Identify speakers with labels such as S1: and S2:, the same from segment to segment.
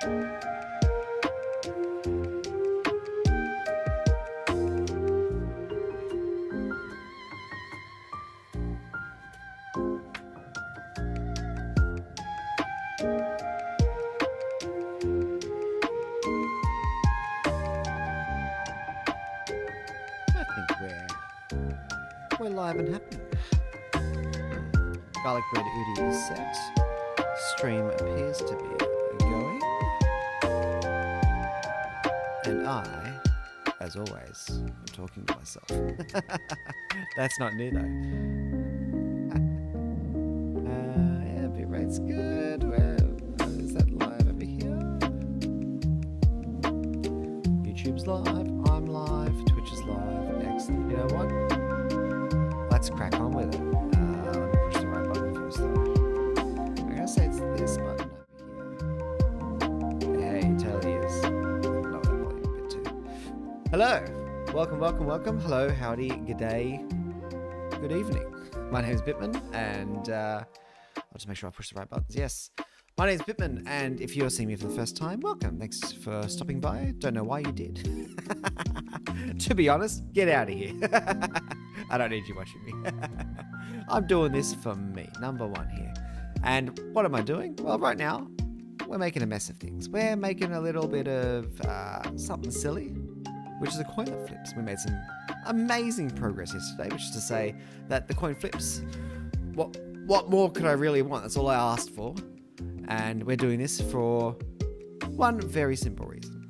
S1: We're live and happening. Garlic bread Udi is set. Stream appears to be going. And I, as always, am talking to myself. That's not new though. Yeah, bitrate's good. Where is that live over here? YouTube's live, I'm live, Twitch is live. Excellent. You know what? Let's crack on with it. Let me push the right button first though. I'm gonna say it's this button over here. Hey, it totally is. Lower that volume a bit too. Hello! Welcome. Hello, howdy, g'day, good evening. My name is Bitman, and I'll just make sure I push the right buttons. Yes. My name is Bitman, and if you're seeing me for the first time, welcome. Thanks for stopping by. Don't know why you did. To be honest, get out of here. I don't need you watching me. I'm doing this for me, number one here. And what am I doing? Well, right now, we're making a mess of things. We're making a little bit of something silly, which is a coin that flips. We made some amazing progress yesterday, which is to say that the coin flips. What more could I really want? That's all I asked for. And we're doing this for one very simple reason,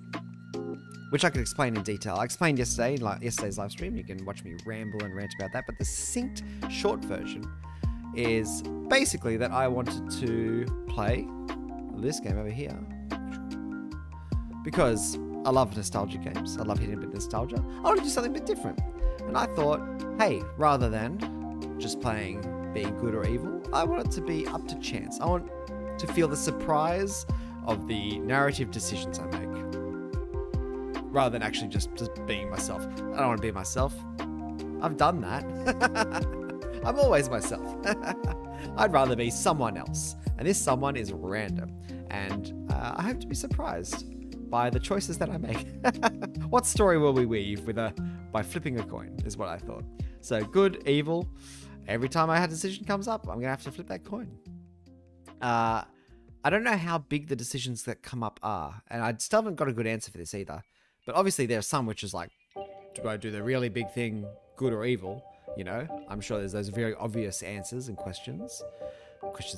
S1: which I could explain in detail. I explained yesterday's live stream. You can watch me ramble and rant about that. But the synced short version is basically that I wanted to play this game over here because I love nostalgia games. I love hitting a bit of nostalgia. I want to do something a bit different. And I thought, hey, rather than just playing being good or evil, I want it to be up to chance. I want to feel the surprise of the narrative decisions I make, rather than actually just being myself. I don't want to be myself. I've done that. I'm always myself. I'd rather be someone else. And this someone is random. And I hope to be surprised by the choices that I make. What story will we weave by flipping a coin, is what I thought. So good, evil. Every time a decision comes up, I'm going to have to flip that coin. I don't know how big the decisions that come up are. And I still haven't got a good answer for this either. But obviously there are some which is like, do I do the really big thing, good or evil? You know, I'm sure there's those very obvious answers and questions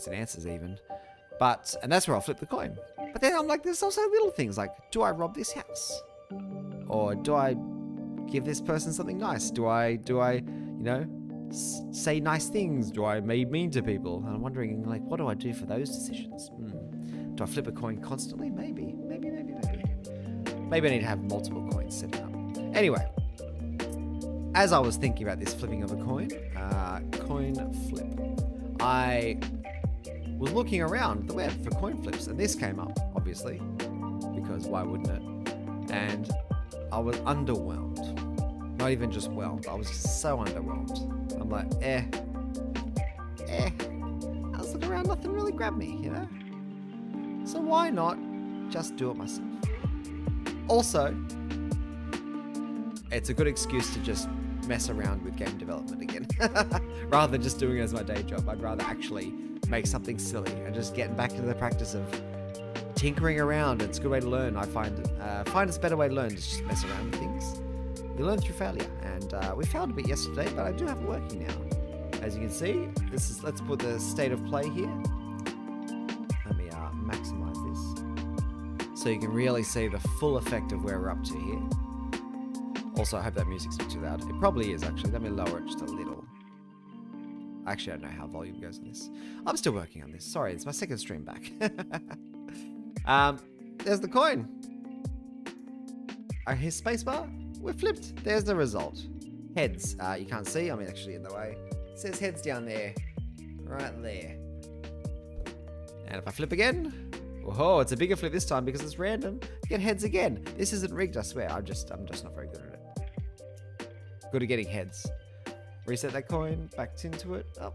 S1: and answers even. And that's where I'll flip the coin. But then I'm like, there's also little things like, do I rob this house? Or do I give this person something nice? Do I, you know, say nice things? Do I be mean to people? And I'm wondering, like, what do I do for those decisions? Do I flip a coin constantly? Maybe. Maybe I need to have multiple coins set up. Anyway, as I was thinking about this flipping of a coin flip, I was looking around the web for coin flips, and this came up, obviously, because why wouldn't it? And I was underwhelmed. Not even just whelmed, I was just so underwhelmed. I'm like, I was looking around, nothing really grabbed me, you know? So why not just do it myself? Also, it's a good excuse to just mess around with game development again. Rather than just doing it as my day job, I'd rather actually make something silly and just get back into the practice of tinkering around. It's a good way to learn. I find it's a better way to learn, to just mess around with things. You learn through failure, and we failed a bit yesterday, but I do have it working now. As you can see, let's put the state of play here. Let me maximize this so you can really see the full effect of where we're up to here. Also, I hope that music's not too loud. It probably is, actually. Let me lower it just a little. Actually, I don't know how volume goes on this. I'm still working on this. Sorry, it's my second stream back. There's the coin. His spacebar. We're flipped. There's the result. Heads. You can't see. I'm actually in the way. It says heads down there. Right there. And if I flip again... Whoa, it's a bigger flip this time because it's random. Get heads again. This isn't rigged, I swear. I'm just not very good at it. Good at getting heads. Reset that coin. Back into it. Oh,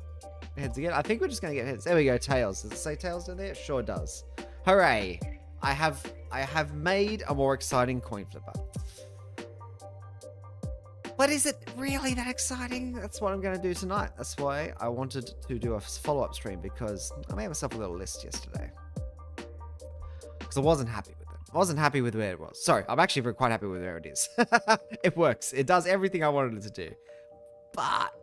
S1: heads again. I think we're just going to get heads. There we go. Tails. Does it say tails down there? It sure does. Hooray. I have made a more exciting coin flipper. But is it really that exciting? That's what I'm going to do tonight. That's why I wanted to do a follow-up stream, because I made myself a little list yesterday. Because I wasn't happy with it. I wasn't happy with where it was. Sorry, I'm actually quite happy with where it is. It works. It does everything I wanted it to do. But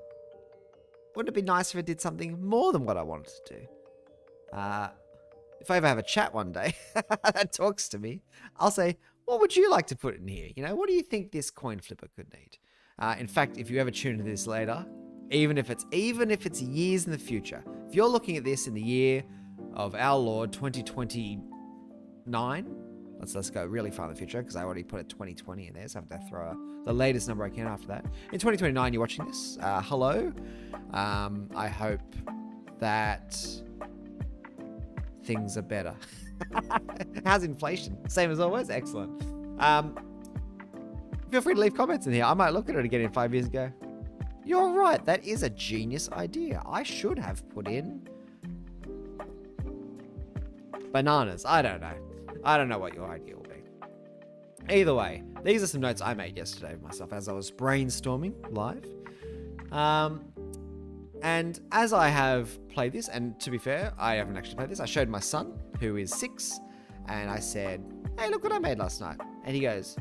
S1: wouldn't it be nice if it did something more than what I wanted to do? If I ever have a chat one day that talks to me, I'll say, what would you like to put in here? You know, what do you think this coin flipper could need? In fact, if you ever tune into this later, even if it's years in the future, if you're looking at this in the year of our Lord 2029, let's go really far in the future, because I already put a 2020 in there, so I have to throw the latest number I can after that. In 2029, you're watching this. Hello. I hope that things are better. How's inflation? Same as always. Excellent. Feel free to leave comments in here. I might look at it again in 5 years and go, you're right, that is a genius idea. I should have put in bananas. I don't know. I don't know what your idea will be. Either way, these are some notes I made yesterday of myself as I was brainstorming live. And as I have played this, and to be fair, I haven't actually played this. I showed my son, who is 6, and I said, hey, look what I made last night. And he goes,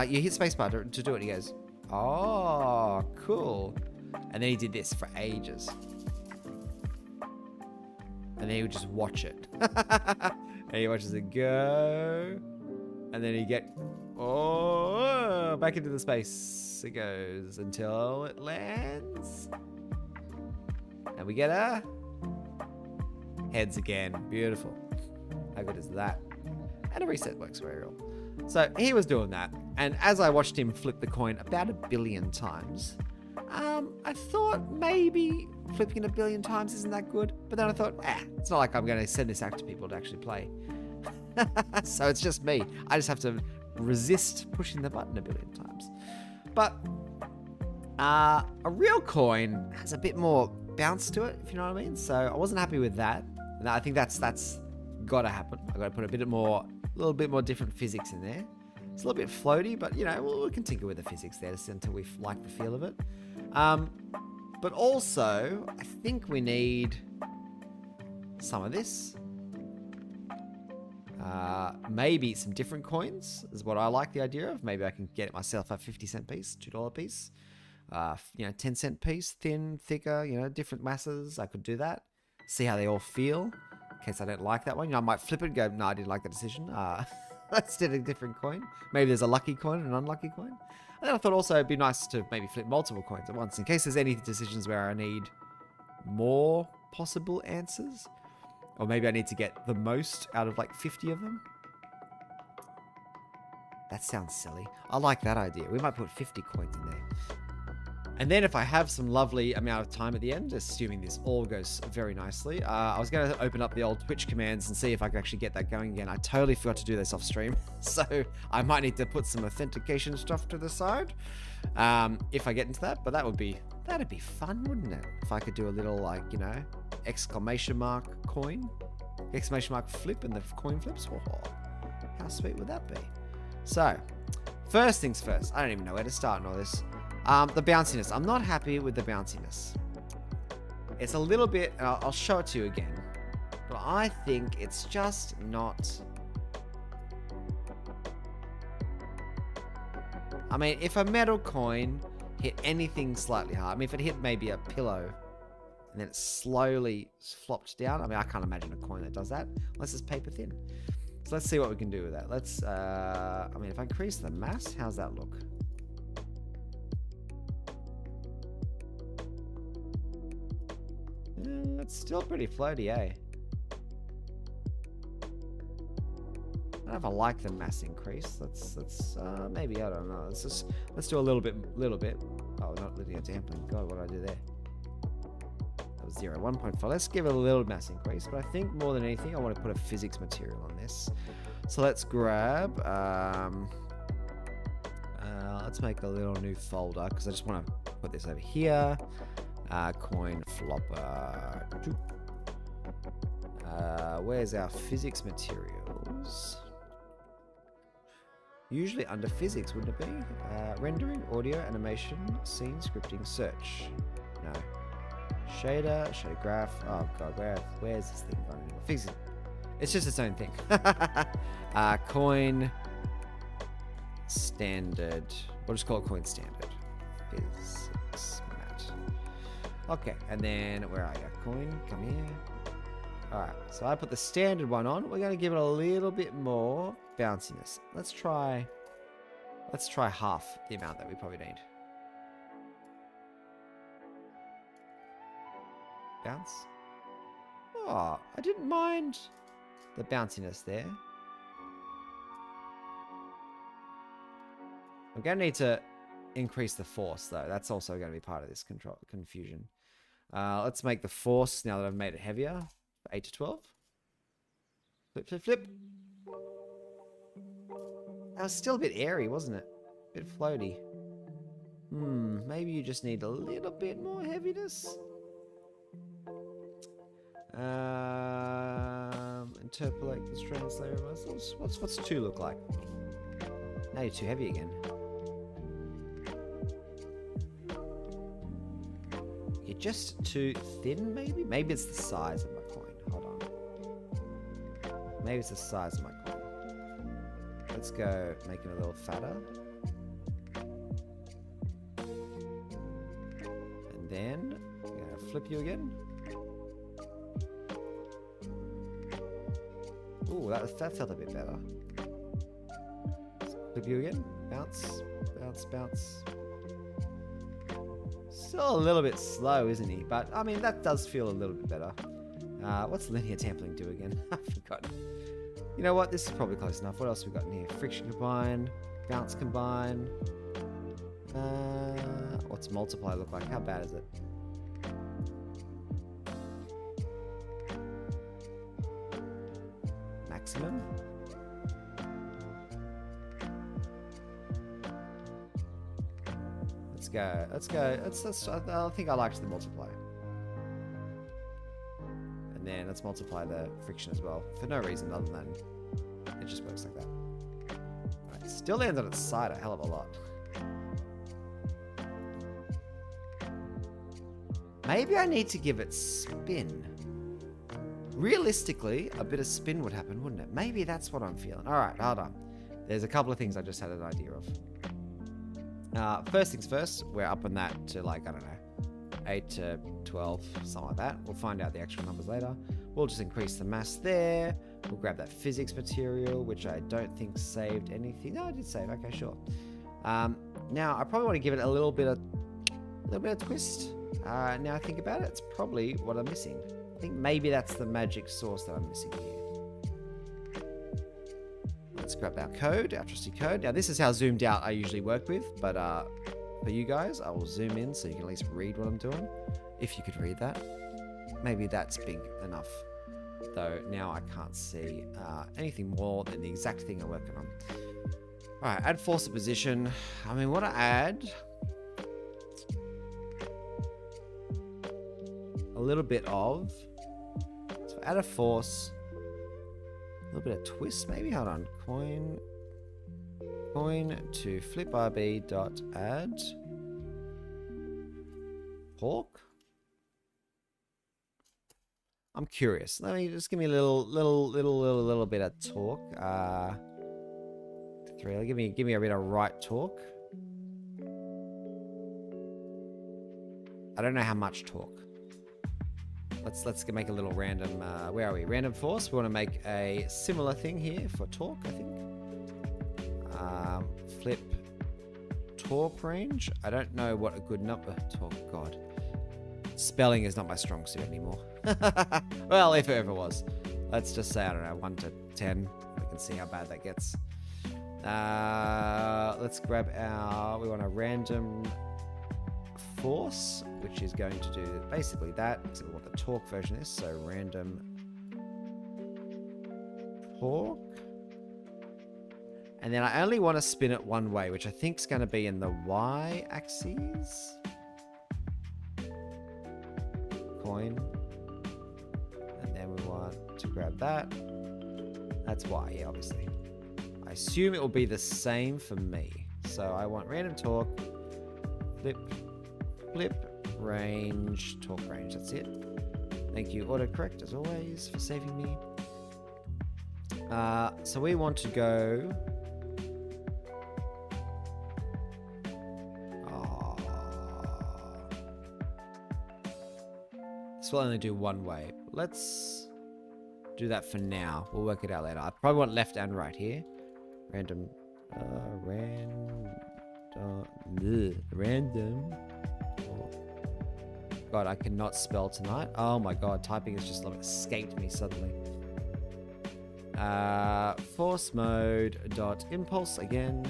S1: you hit spacebar to do it. He goes, oh, cool. And then he did this for ages. And then he would just watch it. And he watches it go. And then he back into the space it goes until it lands. And we get a heads again. Beautiful. How good is that? And a reset works very well. So he was doing that. And as I watched him flip the coin about 1 billion times, I thought maybe flipping it 1 billion times isn't that good. But then I thought, it's not like I'm going to send this out to people to actually play. So it's just me. I just have to resist pushing the button 1 billion times. But a real coin has a bit more bounce to it, if you know what I mean. So I wasn't happy with that. And I think that's got to happen. I got to put a little bit more different physics in there. It's a little bit floaty, but you know, we can tinker with the physics there until we like the feel of it. But also, I think we need some of this. Maybe some different coins is what I like the idea of. Maybe I can get myself a 50-cent piece, $2 piece, 10-cent piece, thin, thicker, different masses. I could do that. See how they all feel. In case I don't like that one, I might flip it and go, no, I didn't like the decision. Let's do a different coin. Maybe there's a lucky coin and an unlucky coin. And then I thought also it'd be nice to maybe flip multiple coins at once in case there's any decisions where I need more possible answers. Or maybe I need to get the most out of like 50 of them. That sounds silly. I like that idea. We might put 50 coins in there. And then if I have some lovely amount of time at the end, assuming this all goes very nicely, I was going to open up the old Twitch commands and see if I could actually get that going again. I totally forgot to do this off stream. So I might need to put some authentication stuff to the side if I get into that. But that'd be fun, wouldn't it? If I could do a little exclamation mark coin, exclamation mark flip, and the coin flips. Oh, how sweet would that be? So first things first, I don't even know where to start in all this. The bounciness. I'm not happy with the bounciness. It's a little bit, and I'll show it to you again, but I think it's just not. I mean, if a metal coin hit anything slightly hard, if it hit maybe a pillow and then it slowly flopped down, I can't imagine a coin that does that unless it's paper thin. So let's see what we can do with that. Let's, if I increase the mass, how's that look? It's still pretty floaty, eh? I don't know if I like the mass increase. Let's maybe, I don't know. Let's do a little bit. Oh, not letting it dampen. God, what did I do there? That was 0, 1.4. Let's give it a little mass increase, but I think more than anything, I want to put a physics material on this. So let's grab, let's make a little new folder because I just want to put this over here. Coin flopper. Where's our physics material? controls. Usually under physics, wouldn't it be? Rendering, audio, animation, scene, scripting, search. No. Shader, shader graph. Oh god, where's this thing going anymore? Physics. It's just its own thing. Coin standard. We'll just call it coin standard. Physics mat. Okay, and then where are you? Coin, come here. Alright, so I put the standard one on. We're going to give it a little bit more bounciness. Let's try half the amount that we probably need. Bounce. Oh, I didn't mind the bounciness there. I'm going to need to increase the force, though. That's also going to be part of this confusion. Let's make the force, now that I've made it heavier, 8 to 12. Flip, flip, flip. That was still a bit airy, wasn't it? A bit floaty. Maybe you just need a little bit more heaviness. Interpolate, constraints, layer of muscles. What's 2 look like? Now you're too heavy again. You're just too thin, maybe? Maybe it's the size of my coin. Hold on. Maybe it's the size of my coin. Let's go make it a little fatter. And then I'm going to flip you again. Ooh, that felt a bit better. Flip you again. Bounce, bounce, bounce. Still a little bit slow, isn't he? But, I mean, that does feel a little bit better. What's linear templing do again? I forgot. You know what? This is probably close enough. What else have we got in here? Friction combine. Bounce combine. What's multiply look like? How bad is it? Maximum. Let's go. I think I liked the multiply. And then let's multiply the friction as well. For no reason other than it just works like that. Alright, still lands on its side a hell of a lot. Maybe I need to give it spin. Realistically, a bit of spin would happen, wouldn't it? Maybe that's what I'm feeling. Alright, hold on. There's a couple of things I just had an idea of. First things first, we're up on that to like, I don't know, 8 to 12, something like that. We'll find out the actual numbers later. We'll just increase the mass there. We'll grab that physics material, which I don't think saved anything. No, I did save. Okay, sure. Now, I probably want to give it a little bit of twist. Now I think about it, it's probably what I'm missing. I think maybe that's the magic sauce that I'm missing here. Let's grab our code, our trusty code. Now this is how zoomed out I usually work with, but for you guys, I will zoom in so you can at least read what I'm doing. If you could read that. Maybe that's big enough. Though now I can't see anything more than the exact thing I'm working on. Alright, add force to position. I mean, what I add... a little bit of... so add a force... a little bit of twist, maybe. Hold on. Coin to flip RB dot add torque. I'm curious. Let me just give me a little bit of torque. 3. Give me a bit of right torque. I don't know how much torque. Let's make a little random. Where are we? Random force. We want to make a similar thing here for torque, I think. Flip torque range. I don't know what a good number. Torque. God, spelling is not my strong suit anymore. Well, if it ever was. Let's just say I don't know, 1 to 10. We can see how bad that gets. Let's grab our. We want a random force, which is going to do basically that, except we want the torque version of this, so random torque. And then I only want to spin it one way, which I think is going to be in the y-axis. Coin. And then we want to grab that. That's why, yeah, obviously. I assume it will be the same for me. So I want random talk, flip, range, talk range. That's it. Thank you, autocorrect, as always, for saving me. So we want to go... This will only do one way. Let's do that for now. We'll work it out later. I probably want left and right here. Random. Oh. God, I cannot spell tonight. Oh my God, typing has just escaped me suddenly. Force mode dot impulse again.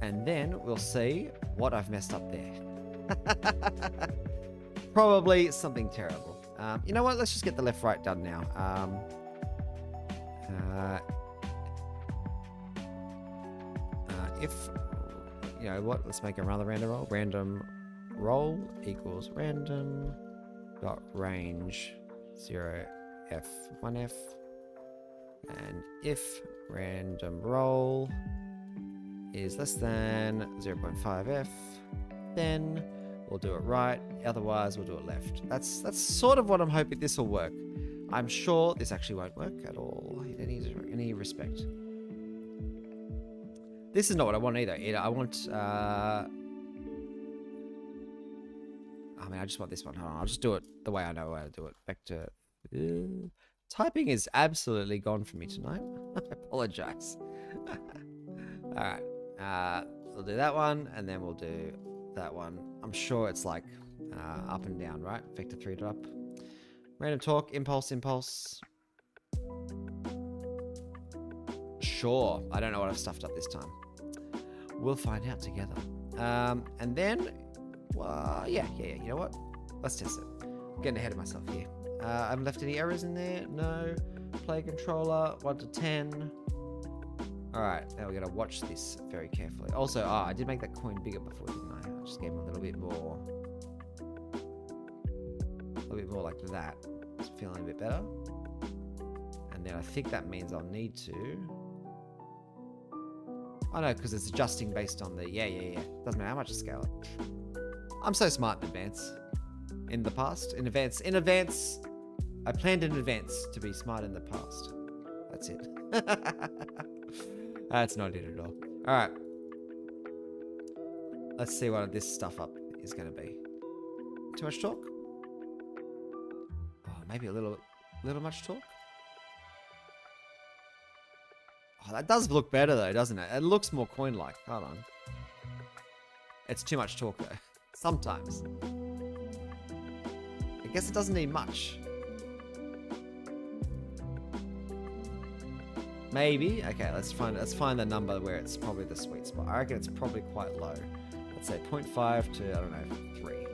S1: And then we'll see what I've messed up there. Probably something terrible. You know what? Let's just get the left right done now. If you know what, let's make another random roll. Random roll equals random dot range 0f 1f, and if random roll is less than 0.5f, then we'll do it right. Otherwise, we'll do it left. That's sort of what I'm hoping this will work. I'm sure this actually won't work at all in any respect. This is not what I want either. I want... I mean, I just want this one. Hold on. I'll just do it the way I know how to do it. Back to... typing is absolutely gone for me tonight. I apologize. Alright. We'll do that one, and then we'll do that one. I'm sure it's like up and down, right? Vector 3 up. Random talk, impulse. Sure. I don't know what I've stuffed up this time. We'll find out together. And then, yeah. You know what? Let's test it. I'm getting ahead of myself here. I haven't left any errors in there. No. Play controller, 1 to 10. Alright, now we're going to watch this very carefully. Also, I did make that coin bigger before, didn't I? I just gave him a little bit more. A little bit more like that. It's feeling a bit better. And then I think that means I'll need to... Oh no, because it's adjusting based on the... Yeah. Doesn't matter how much I scale it. I'm so smart in advance. In the past. In advance. I planned in advance to be smart in the past. That's it. That's not it at all. Alright. Let's see what this stuff up is going to be. Too much talk? Oh, maybe a little much talk? Oh, that does look better though, doesn't it? It looks more coin-like. Hold on. It's too much talk though. Sometimes. I guess it doesn't need much. Maybe. Okay, let's find the number where it's probably the sweet spot. I reckon it's probably quite low. Let's say 0.5 to, I don't know, 3.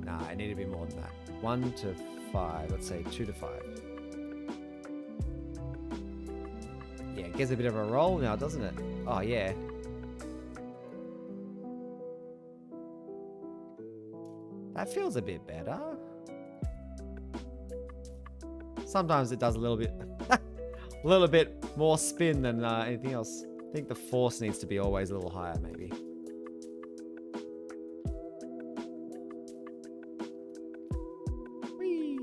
S1: Nah, I need to be more than that. 1 to 5. Let's say 2 to 5. Yeah, it gives a bit of a roll now, doesn't it? Oh, yeah. That feels a bit better. Sometimes it does a little bit more spin than anything else. I think the force needs to be always a little higher, maybe. Whee!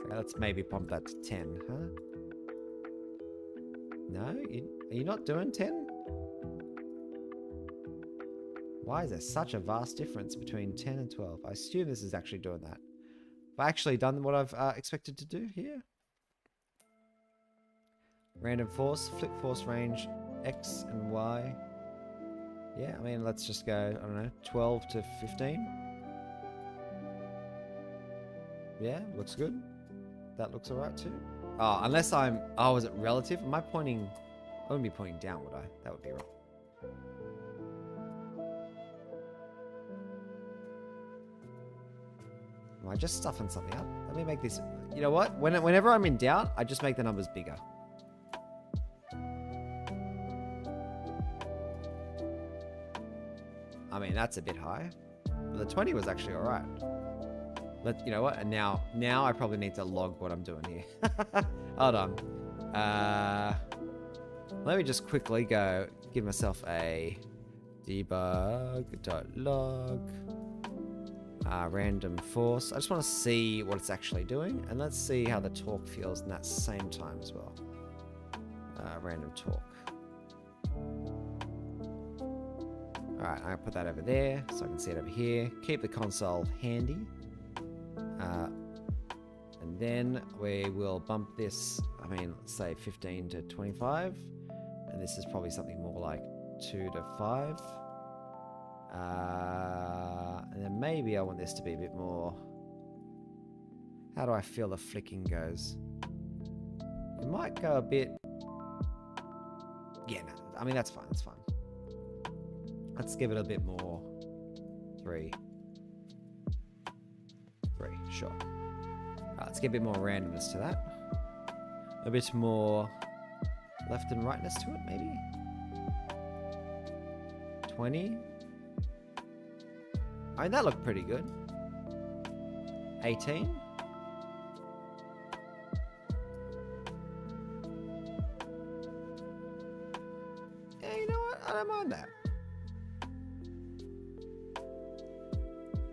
S1: Okay, let's maybe pump that to 10, huh? No? Are you not doing 10? Why is there such a vast difference between 10 and 12? I assume this is actually doing that. Have I actually done what I've expected to do here? Random force, flip force range, X and Y. Yeah, I mean, let's just go, I don't know, 12 to 15. Yeah, looks good. That looks alright too. Oh, unless I'm... Oh, is it relative? Am I pointing... I wouldn't be pointing down, would I? That would be wrong. Am I just stuffing something up? Let me make this... You know what? Whenever I'm in doubt, I just make the numbers bigger. I mean, that's a bit high. But the 20 was actually all right. You know what? And now I probably need to log what I'm doing here. Hold on. Let me just quickly go give myself a debug.log random force. I just want to see what it's actually doing, and let's see how the torque feels in that same time as well. Random torque. Alright, I'll put that over there so I can see it over here. Keep the console handy. And then we will bump this, let's say 15 to 25. And this is probably something more like 2 to 5. And then maybe I want this to be a bit more... How do I feel the flicking goes? It might go a bit... Yeah, no, that's fine, that's fine. Let's give it a bit more. 3, sure. Let's get a bit more randomness to that. A bit more left and rightness to it, maybe. 20. That looked pretty good. 18. Yeah, you know what? I don't mind that.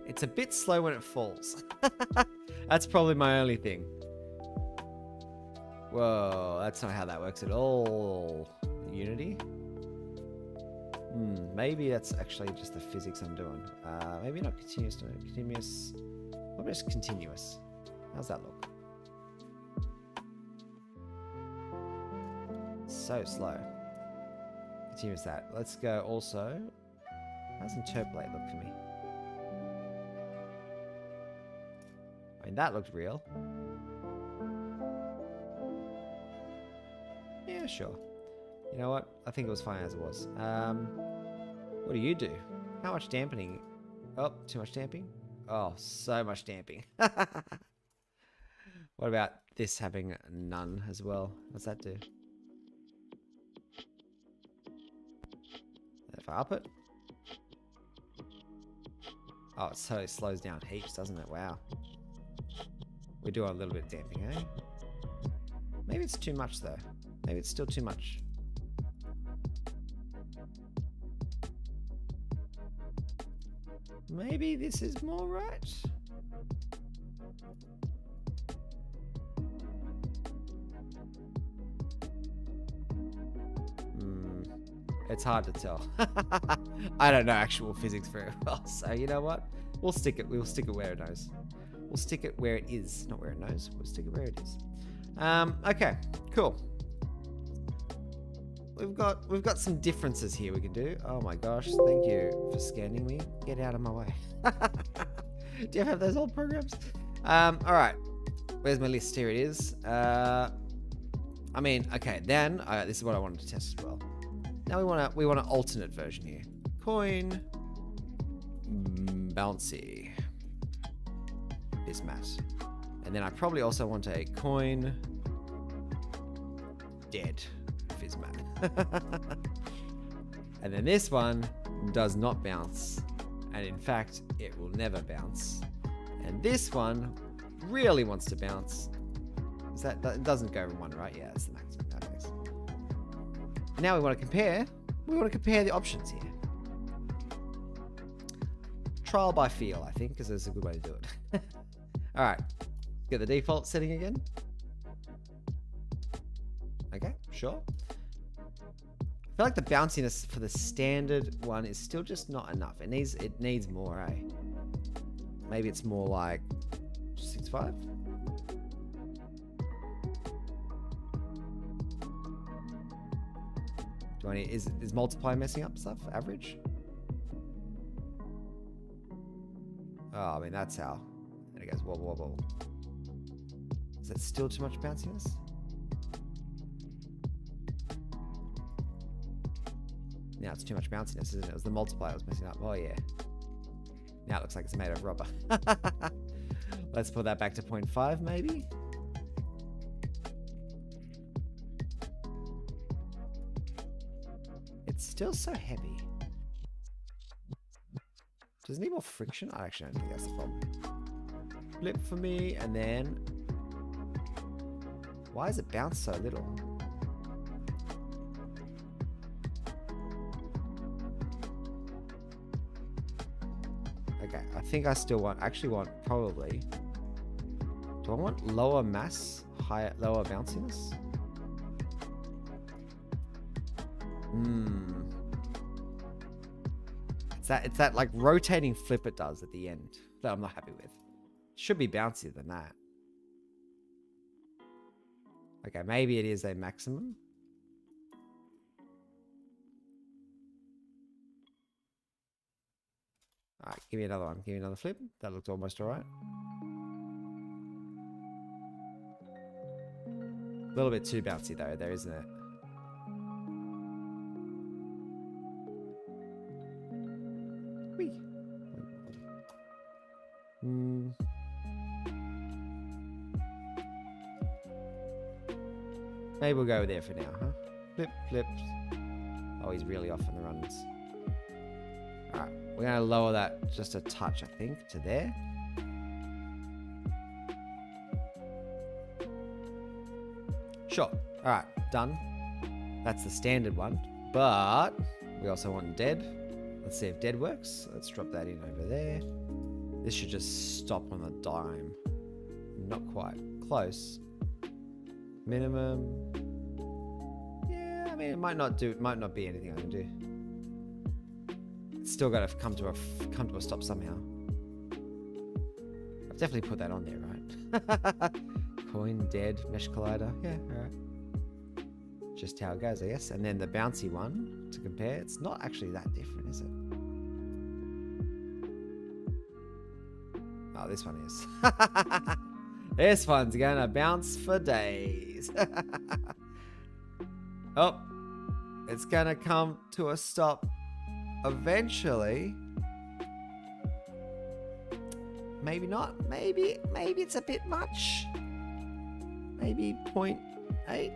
S1: It's a bit slow when it falls. That's probably my only thing. Whoa, that's not how that works at all. Unity? Maybe that's actually just the physics I'm doing. Maybe not continuous, continuous. Maybe just continuous. How's that look? So slow. Continuous that. Let's go also. How's interpolate look for me? That looked real. Yeah, sure. You know what? I think it was fine as it was. What do you do? How much dampening? Oh, too much damping? Oh, so much damping. What about this having none as well? What's that do? If I up it? Oh, it so slows down heaps, doesn't it? Wow. We do a little bit of damping, eh? Maybe it's too much, though. Maybe it's still too much. Maybe this is more right? It's hard to tell. I don't know actual physics very well, so you know what? We'll stick it where it knows. We'll stick it where it is, not where it knows. We'll stick it where it is. Okay, cool. We've got some differences here we can do. Oh my gosh, thank you for scanning me. Get out of my way. Do you ever have those old programs? All right. Where's my list? Here it is. Okay. Then this is what I wanted to test as well. Now we want an alternate version here. Coin bouncy is mat, and then I probably also want a coin dead Fizmat. And then this one does not bounce, and in fact it will never bounce. And this one really wants to bounce. That doesn't go in one, right? Yeah, that's the maximum nowadays. Now we want to compare. We want to compare the options here. Trial by feel, I think, because that's a good way to do it. All right, get the default setting again. Okay, sure. I feel like the bounciness for the standard one is still just not enough. It needs more, eh? Maybe it's more like 6.5. Do I need, is multiply messing up stuff? Average? Oh, that's how. And it goes wobble wobble. Is that still too much bounciness? Now it's too much bounciness, isn't it? It was the multiplier that was messing up. Oh yeah. Now it looks like it's made of rubber. Let's put that back to 0.5 maybe. It's still so heavy. Does it need more friction? I actually don't think that's the problem. Flip for me, and then... Why does it bounce so little? Okay, I think I still probably... Do I want lower mass, lower bounciness? It's that like rotating flip it does at the end that I'm not happy with. Should be bouncier than that. Okay, maybe it is a maximum. Alright, give me another one. Give me another flip. That looks almost alright. A little bit too bouncy though, there, isn't it? Whee. Maybe we'll go there for now, huh? Flip, flips. Oh, he's really off on the runs. Alright, we're going to lower that just a touch, I think, to there. Sure. Alright, done. That's the standard one. But we also want dead. Let's see if dead works. Let's drop that in over there. This should just stop on a dime. Not quite. Close. Minimum. Yeah, I mean, it might not be anything I can do. It's still got to come to a stop somehow. I've definitely put that on there, right? Coin, dead, mesh collider. Yeah, alright. Just how it goes, I guess. And then the bouncy one to compare. It's not actually that different, is it? Oh, this one is. This one's gonna bounce for days. Oh, it's gonna come to a stop eventually. Maybe not. Maybe it's a bit much. Maybe 0.8.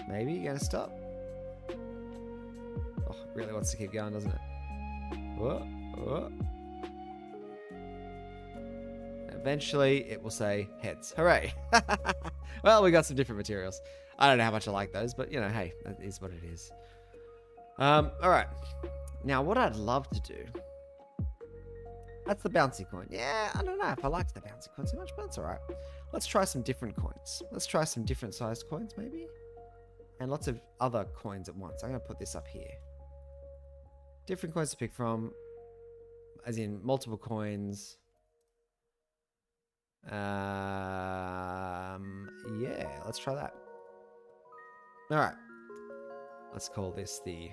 S1: Maybe you're gonna stop. Oh, it really wants to keep going, doesn't it? Whoa, whoa. Eventually, it will say heads. Hooray! Well, we got some different materials. I don't know how much I like those, but you know, hey, that is what it is. All right. Now, what I'd love to do. That's the bouncy coin. Yeah, I don't know if I liked the bouncy coin so much, but it's all right. Let's try some different coins. Let's try some different sized coins, maybe. And lots of other coins at once. I'm going to put this up here. Different coins to pick from, as in multiple coins. Yeah, let's try that. All right. Let's call this the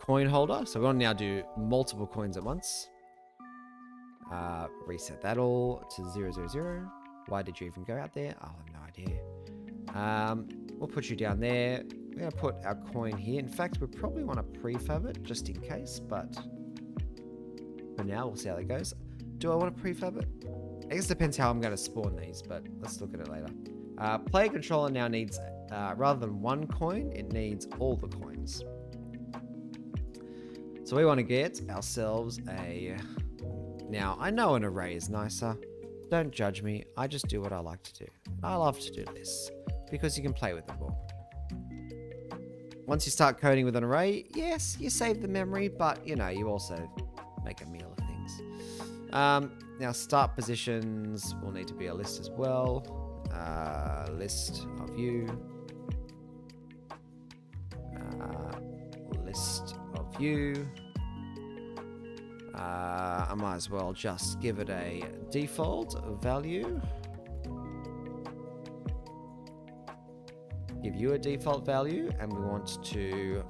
S1: coin holder. So we want to now do multiple coins at once. Reset that all to 000. Why did you even go out there? I have no idea. We'll put you down there. We're going to put our coin here. In fact, we probably want to prefab it just in case, but for now, we'll see how that goes. Do I want to prefab it? I guess it depends how I'm going to spawn these, but let's look at it later. Player controller now needs, rather than one coin, it needs all the coins. So we want to get ourselves a... Now, I know an array is nicer. Don't judge me. I just do what I like to do. I love to do this because you can play with them more. Once you start coding with an array, yes, you save the memory, but, you know, you also make a meal of things. Now, start positions will need to be a list as well. List of you. List of you. I might as well just give it a default value. Give you a default value, and we want to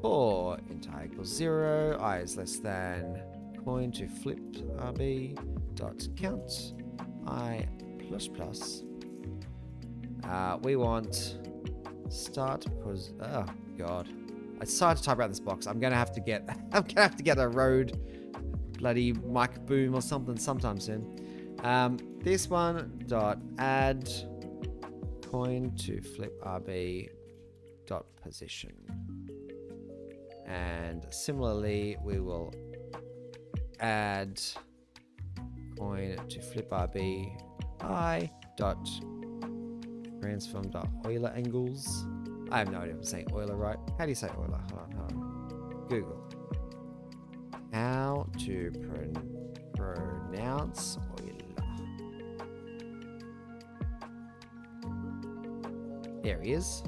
S1: for int I equals 0, I is less than coin to flip rb dot count I plus plus. We want start pos. Oh god, I decided to type out this box. I'm gonna have to get a Rode bloody mic boom or something sometime soon. This one dot add coin to flip rb dot position. And similarly, we will add coin to flip RB I dot transform dot Euler angles. I have no idea if I'm saying Euler right. How do you say Euler? Hold on. Google. How to pronounce Euler. There he is.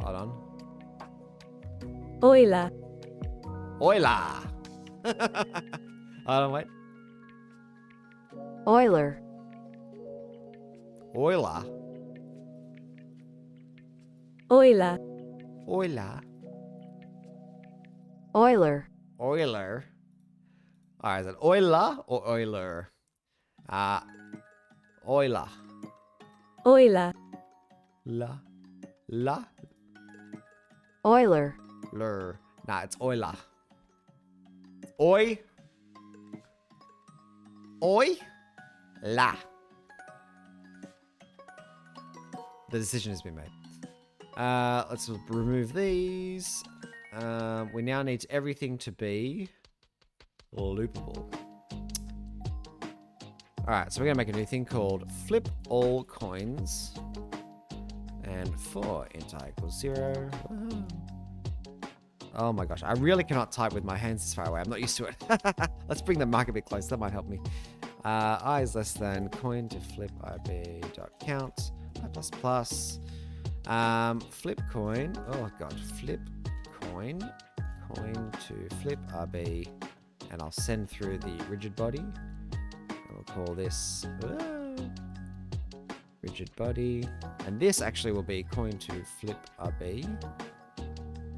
S1: Hold on.
S2: Euler.
S1: Euler. Hold on, wait.
S2: Euler.
S1: Euler.
S2: Euler.
S1: Euler.
S2: Euler.
S1: Euler. Alright, is it Euler or Euler? Euler.
S2: Euler.
S1: La. La.
S2: Euler.
S1: Lur. Nah, it's Euler. Oi. Oi. La. The decision has been made. Let's remove these. We now need everything to be loopable. Alright, so we're going to make a new thing called flip all coins. And for int I equals 0. Oh my gosh, I really cannot type with my hands this far away. I'm not used to it. Let's bring the mic a bit closer. That might help me. I is less than coin to flip ib dot count I plus plus. Flip coin. Oh god, flip coin. Coin to flip RB. And I'll send through the rigid body. And we'll call this rigid body. And this actually will be coin to flip RB.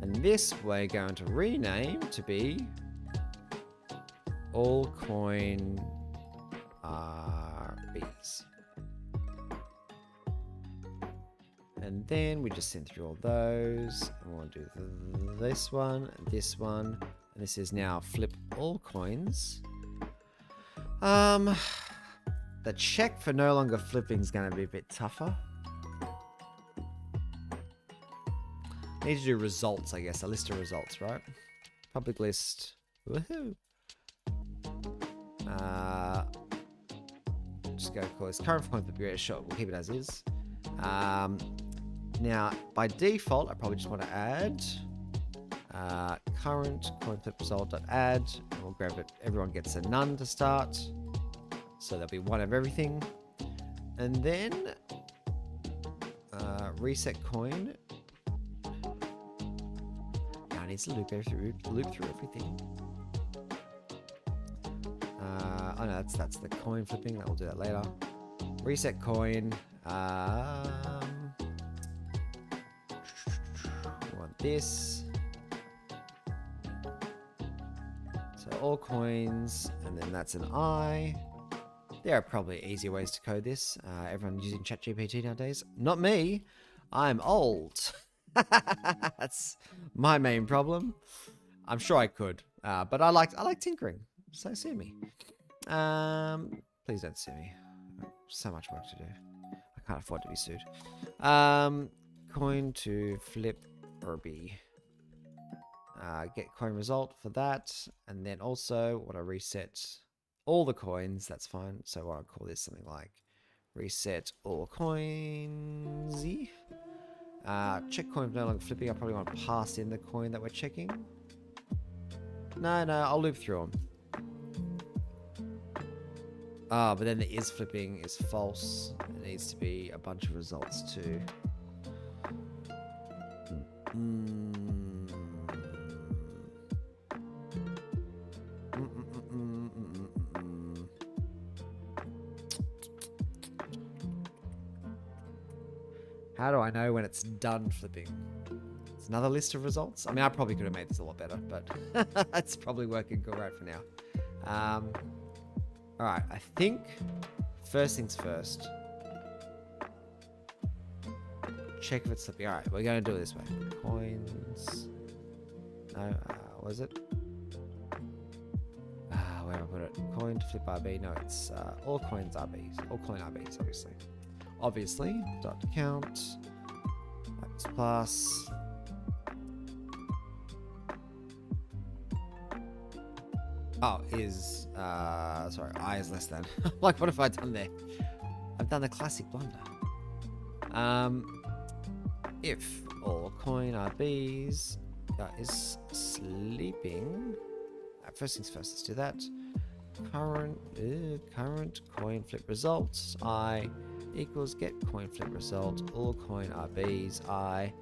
S1: And this we're going to rename to be all coin RBs. And then we just send through all those. And we'll do this one, and this one. And this is now flip all coins. The check for no longer flipping is going to be a bit tougher. Need to do results, I guess. A list of results, right? Public list. Woohoo! Just go call this current coin flip. Sure, we'll keep it as is. Now, by default, I probably just want to add current coin flip result.add. And we'll grab it. Everyone gets a none to start. So there'll be one of everything. And then reset coin. Now it needs to loop through everything. Oh no, that's the coin flipping. We'll do that later. Reset coin. We want this. So all coins, and then that's an I. There are probably easier ways to code this. Everyone using ChatGPT nowadays. Not me. I'm old. That's my main problem. I'm sure I could, but I like tinkering. So sue me. Please don't sue me. So much work to do. I can't afford to be sued. Coin to flip Irby. Get coin result for that, and then also want to reset all the coins. That's fine. So I want to call this something like reset all coins. Check coin no longer flipping. I probably want to pass in the coin that we're checking. No, I'll loop through them. But then the is flipping is false. It needs to be a bunch of results too. How do I know when it's done flipping? It's another list of results. I mean, I probably could have made this a lot better, but it's probably working good right for now. All right, I think first things first. Check if it's flipping. All right, we're going to do it this way. Coins. No, was it? Where do I put it? Coin to flip RB. No, it's all coins RBs. All coin RBs, obviously. Obviously, dot count. That's plus. Oh, is, sorry, I is less than. Like, what have I done there? I've done the classic blunder. If all coin RBs is sleeping. First things first, let's do that. Current coin flip results. I equals get coin flip result. All coin RBs I.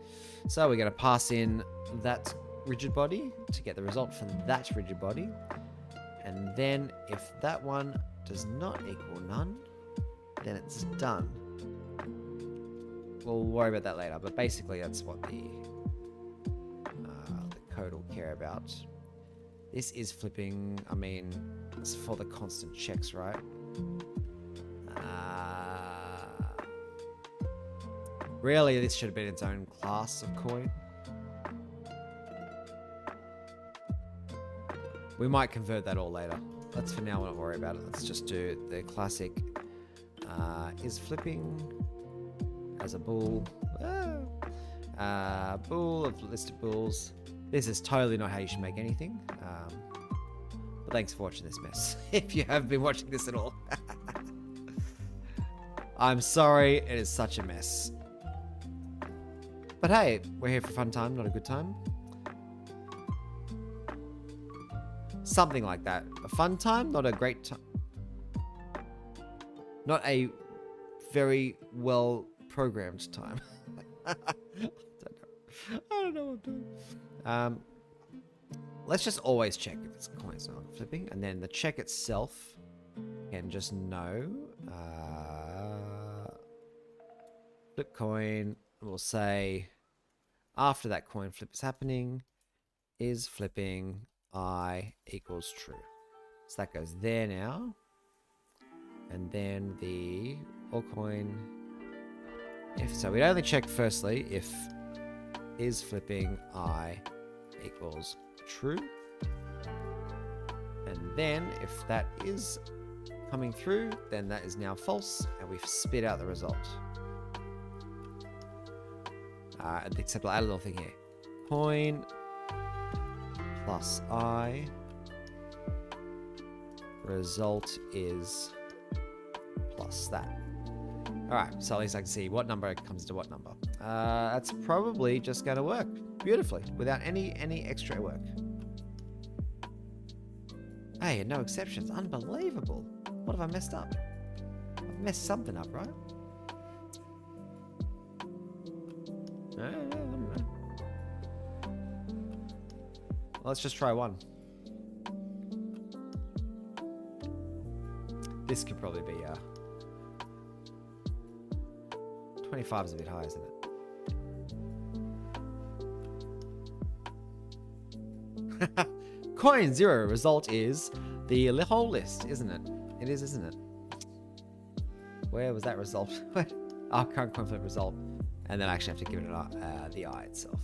S1: So we're going to pass in that rigid body to get the result from that rigid body. And then if that one does not equal none, then it's done. We'll worry about that later, but basically that's what the code will care about. This is flipping, I mean, it's for the constant checks, right? Really, this should have been its own class of coin. We might convert that all later. Let's for now not worry about it. Let's just do the classic is flipping as a bool. Bool of listed bools. This is totally not how you should make anything. But thanks for watching this mess. If you have been watching this at all. I'm sorry, it is such a mess. But hey, we're here for a fun time, not a good time. Something like that. A fun time, not a great time. Not a very well programmed time. I don't know what I'm doing. Let's just always check if it's coins not flipping, and then the check itself can just know. Flip coin. We'll say after that coin flip is happening, is flipping I equals true. So that goes there now, and then the all coin. If so, we'd only check firstly if is flipping I equals true, and then if that is coming through, then that is now false, and we've spit out the result. Except I'll add a little thing here. Coin plus I. Result is plus that. Alright, so at least I can see what number comes to what number. That's probably just going to work beautifully without any extra work. Hey, no exceptions. Unbelievable. What have I messed up? I've messed something up, right? I don't know. Let's just try one. This could probably be 25 is a bit high, isn't it? Coin 0 result is the whole list, isn't it? It is, isn't it? Where was that result? Our current coin flip result. And then I actually have to give it the eye itself.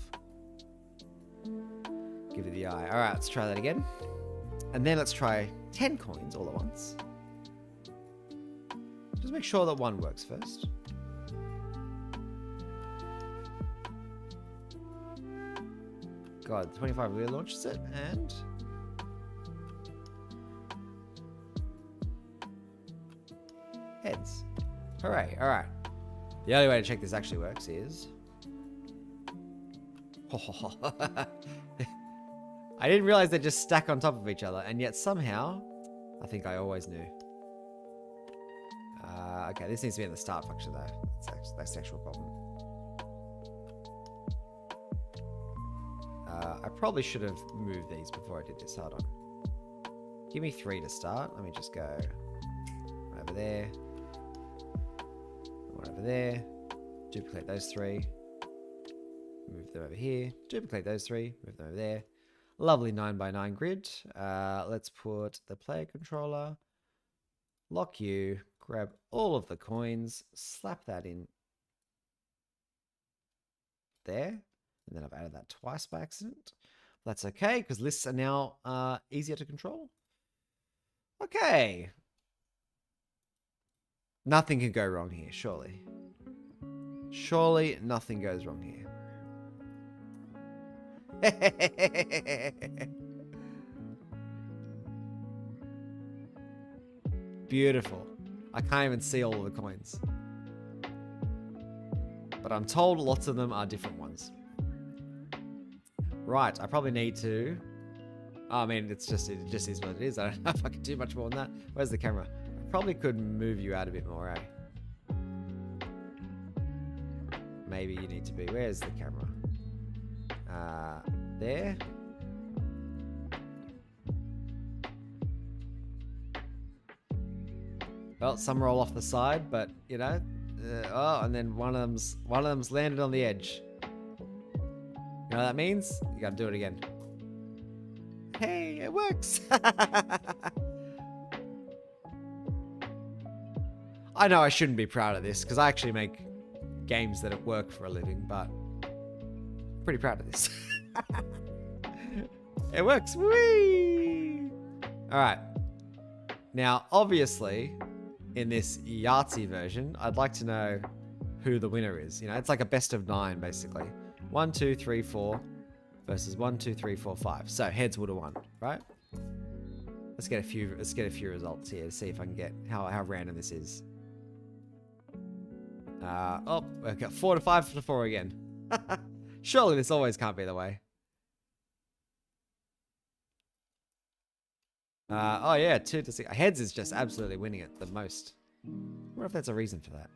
S1: Give it the eye. Alright, let's try that again. And then let's try 10 coins all at once. Just make sure that one works first. God, 25 really launches it, and heads. Hooray, alright. The only way to check this actually works is... I didn't realize they just stack on top of each other, and yet somehow, I think I always knew. Okay, this needs to be in the start function though. That's the actual problem. I probably should have moved these before I did this. Hold on. Give me 3 to start. Let me just go over there. One over there. Duplicate those 3. Move them over here. Duplicate those 3. Move them over there. Lovely 9x9 grid. Let's put the player controller. Lock you. Grab all of the coins. Slap that in there. And then I've added that twice by accident. That's okay, because lists are now easier to control. Okay. Nothing can go wrong here, surely. Surely nothing goes wrong here. beautiful. I can't even see all of the coins. But I'm told lots of them are different ones. Right, I probably need to... Oh, I mean, it just is what it is. I don't know if I can do much more than that. Where's the camera? I probably could move you out a bit more, eh? Maybe you need to be... Where's the camera? There? Well, some roll off the side, but, you know... oh, and then one of them's landed on the edge. You know what that means? You gotta do it again. Hey, it works! I know I shouldn't be proud of this, because I actually make games that work for a living, but... I'm pretty proud of this. It works! Whee! Alright. Now, obviously... in this Yahtzee version, I'd like to know who the winner is. You know, it's like a best of 9, basically. 1, 2, 3, 4 versus 1, 2, 3, 4, 5. So heads would have won, right? Let's get a few results here to see if I can get how random this is. Oh, we've got 4 to 5 to 4 again. Surely this always can't be the way. Oh yeah, 2 to 6. Heads is just absolutely winning it the most. I wonder if that's a reason for that.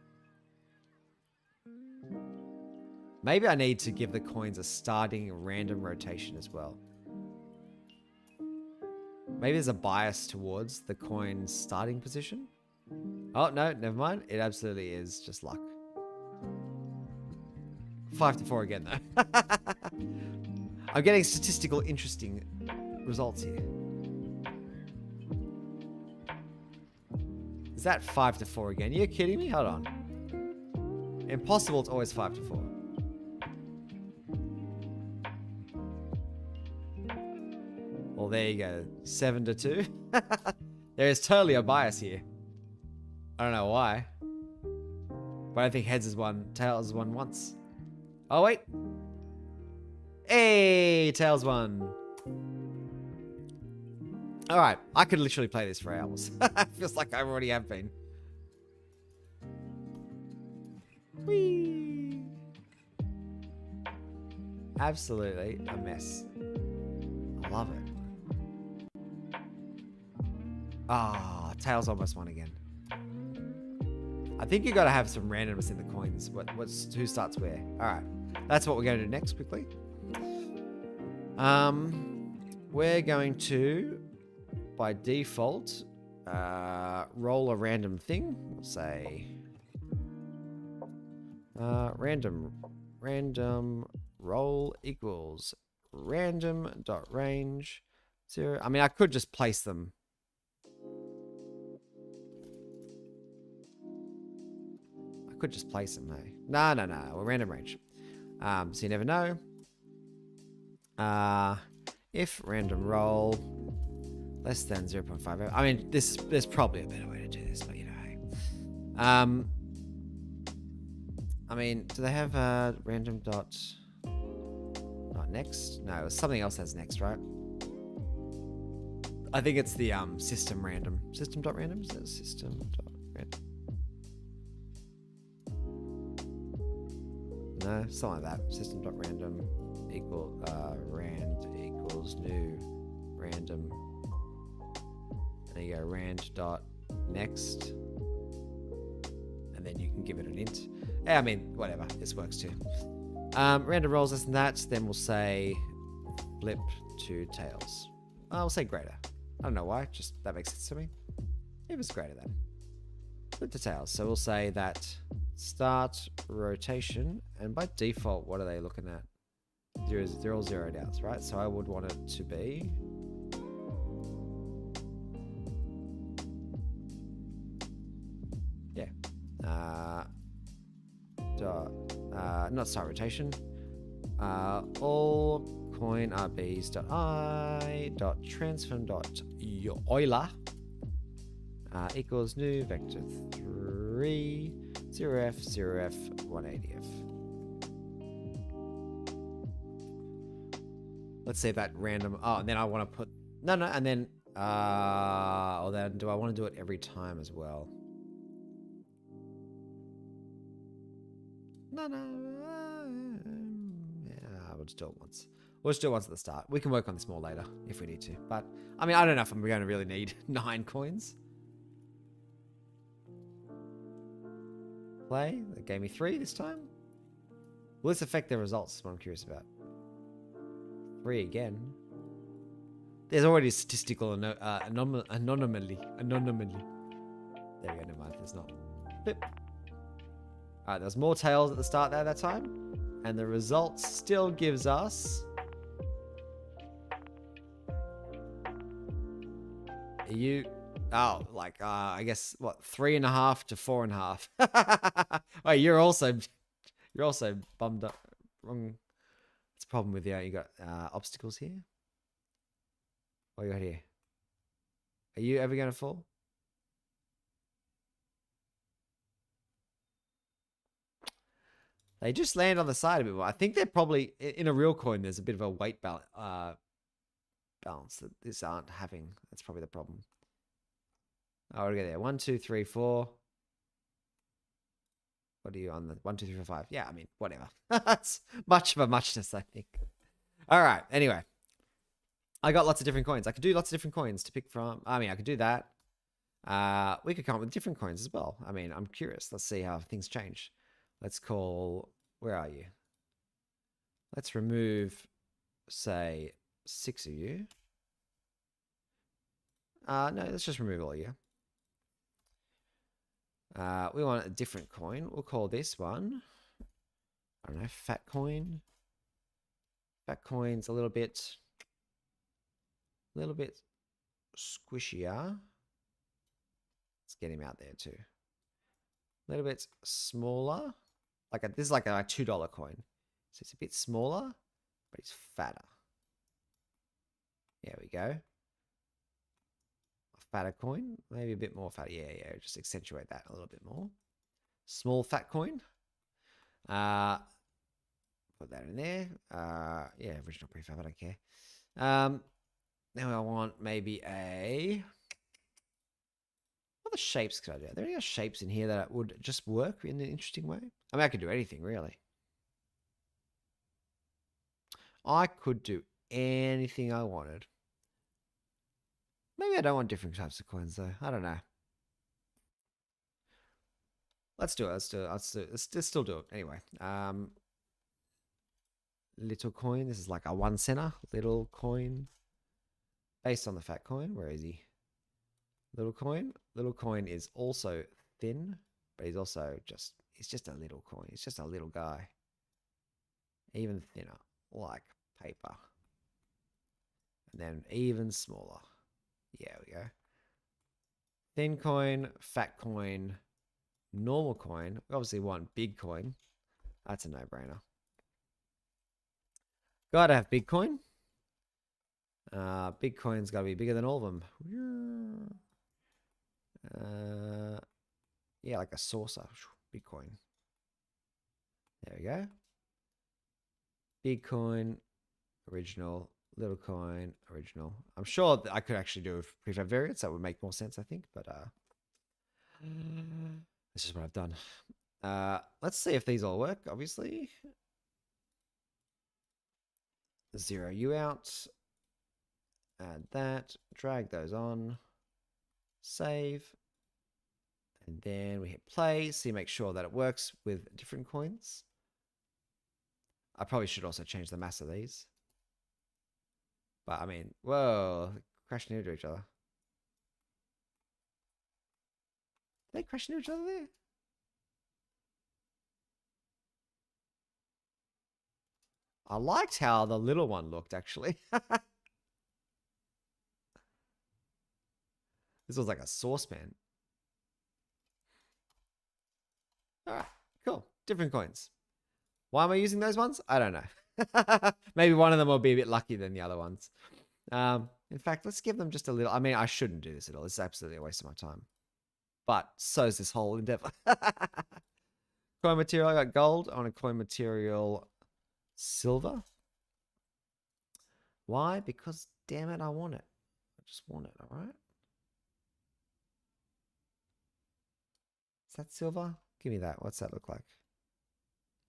S1: Maybe I need to give the coins a starting random rotation as well. Maybe there's a bias towards the coin's starting position. Oh, no, never mind. It absolutely is just luck. 5 to 4 again, though. I'm getting statistical interesting results here. Is that 5 to 4 again? You're kidding me? Hold on. Impossible, it's always 5 to 4. Well, there you go. 7 to 2. There is totally a bias here. I don't know why. But I think heads has won, tails has won once. Oh, wait. Hey, tails won. Alright, I could literally play this for hours. Feels like I already have been. Whee! Absolutely a mess. I love it. Ah, tails almost won again. I think you gotta have some randomness in the coins. Who starts where? Alright, that's what we're going to do next quickly. We're going to... by default, roll a random thing. We'll say random roll equals random.range 0. I mean, I could just place them. I could just place them, hey? No. We're random range. So you never know. If random roll less than 0.5. I mean, there's probably a better way to do this, but you know, hey. I mean, do they have random dot not next? No, something else has next, right? I think it's the system random. System dot random? Is that system dot random? No, something like that. System dot random equal rand equals new random. There you go, rand dot next, and then you can give it an int. Yeah, I mean, whatever, this works too. Random rolls less than that, then we'll say flip to tails. We'll say greater. I don't know why, just that makes sense to me. It was greater than. Flip to tails. So we'll say that start rotation, and by default, what are they looking at? They're all zeroed out, right? So I would want it to be not start rotation. All coin rbs dot I dot transform dot Euler equals new vector 3 0f 0f 180f. Let's say that random. Oh, and then I want to put and then Or then do I want to do it every time as well? No. Yeah, we'll just do it once. We'll just do it once at the start. We can work on this more later if we need to. But, I mean, I don't know if I'm going to really need 9 coins. Play. That gave me 3 this time. Will this affect their results? That's what I'm curious about. 3 again. There's already a statistical anomaly. There we go, never mind. There's not. Flip. Alright, there's more tails at the start there that time. And the result still gives us... Oh, like, I guess, what, 3.5 to 4.5. Wait, you're also bummed up. Wrong. It's a problem with you got obstacles here. What you got here? Are you ever going to fall? They just land on the side a bit more. I think they're probably, in a real coin, there's a bit of a weight balance that this aren't having. That's probably the problem. I'll go there. 1, 2, 3, 4. What are you on the 1, 2, 3, 4, 5? Yeah, I mean, whatever. That's much of a muchness, I think. All right. Anyway, I got lots of different coins. I could do lots of different coins to pick from. I mean, I could do that. We could come up with different coins as well. I mean, I'm curious. Let's see how things change. Let's call, where are you? Let's remove, say, 6 of you. No, let's just remove all of you. We want a different coin. We'll call this one, I don't know, fat coin. Fat coin's a little bit squishier. Let's get him out there too. A little bit smaller. This is like a $2 coin. So it's a bit smaller, but it's fatter. There we go. A fatter coin. Maybe a bit more fat. Yeah. Just accentuate that a little bit more. Small fat coin. Put that in there. Yeah, original prefab. I don't care. Now I want maybe a... What other shapes could I do? Are there any other shapes in here that would just work in an interesting way? I mean, I could do anything, really. I could do anything I wanted. Maybe I don't want different types of coins, though. I don't know. Let's do it. Let's still do it. Anyway. Little coin. This is like a 1 center. Little coin. Based on the fat coin. Where is he? Little coin. Little coin is also thin, but he's also just, he's just a little coin. He's just a little guy. Even thinner, like paper. And then even smaller. Yeah, we go. Thin coin, fat coin, normal coin. We obviously want big coin. That's a no-brainer. Gotta have big coin. Big coin's gotta be bigger than all of them. Yeah, like a saucer. Big coin. There we go. Big coin, original. Little coin, original. I'm sure that I could actually do a prefab variants. That would make more sense, I think. But this is what I've done. Let's see if these all work, obviously. 0 you out. Add that. Drag those on. Save. And then we hit play. So you make sure that it works with different coins. I probably should also change the mass of these. But I mean, whoa, crashing into each other. They crashing into each other there? I liked how the little one looked, actually. This was like a saucepan. All right, cool. Different coins. Why am I using those ones? I don't know. Maybe one of them will be a bit luckier than the other ones. In fact, let's give them just a little... I mean, I shouldn't do this at all. It's absolutely a waste of my time. But so is this whole endeavor. Coin material, I got gold. I want a coin material silver. Why? Because, damn it, I want it. just want it, all right? Is that silver? Give me that. What's that look like?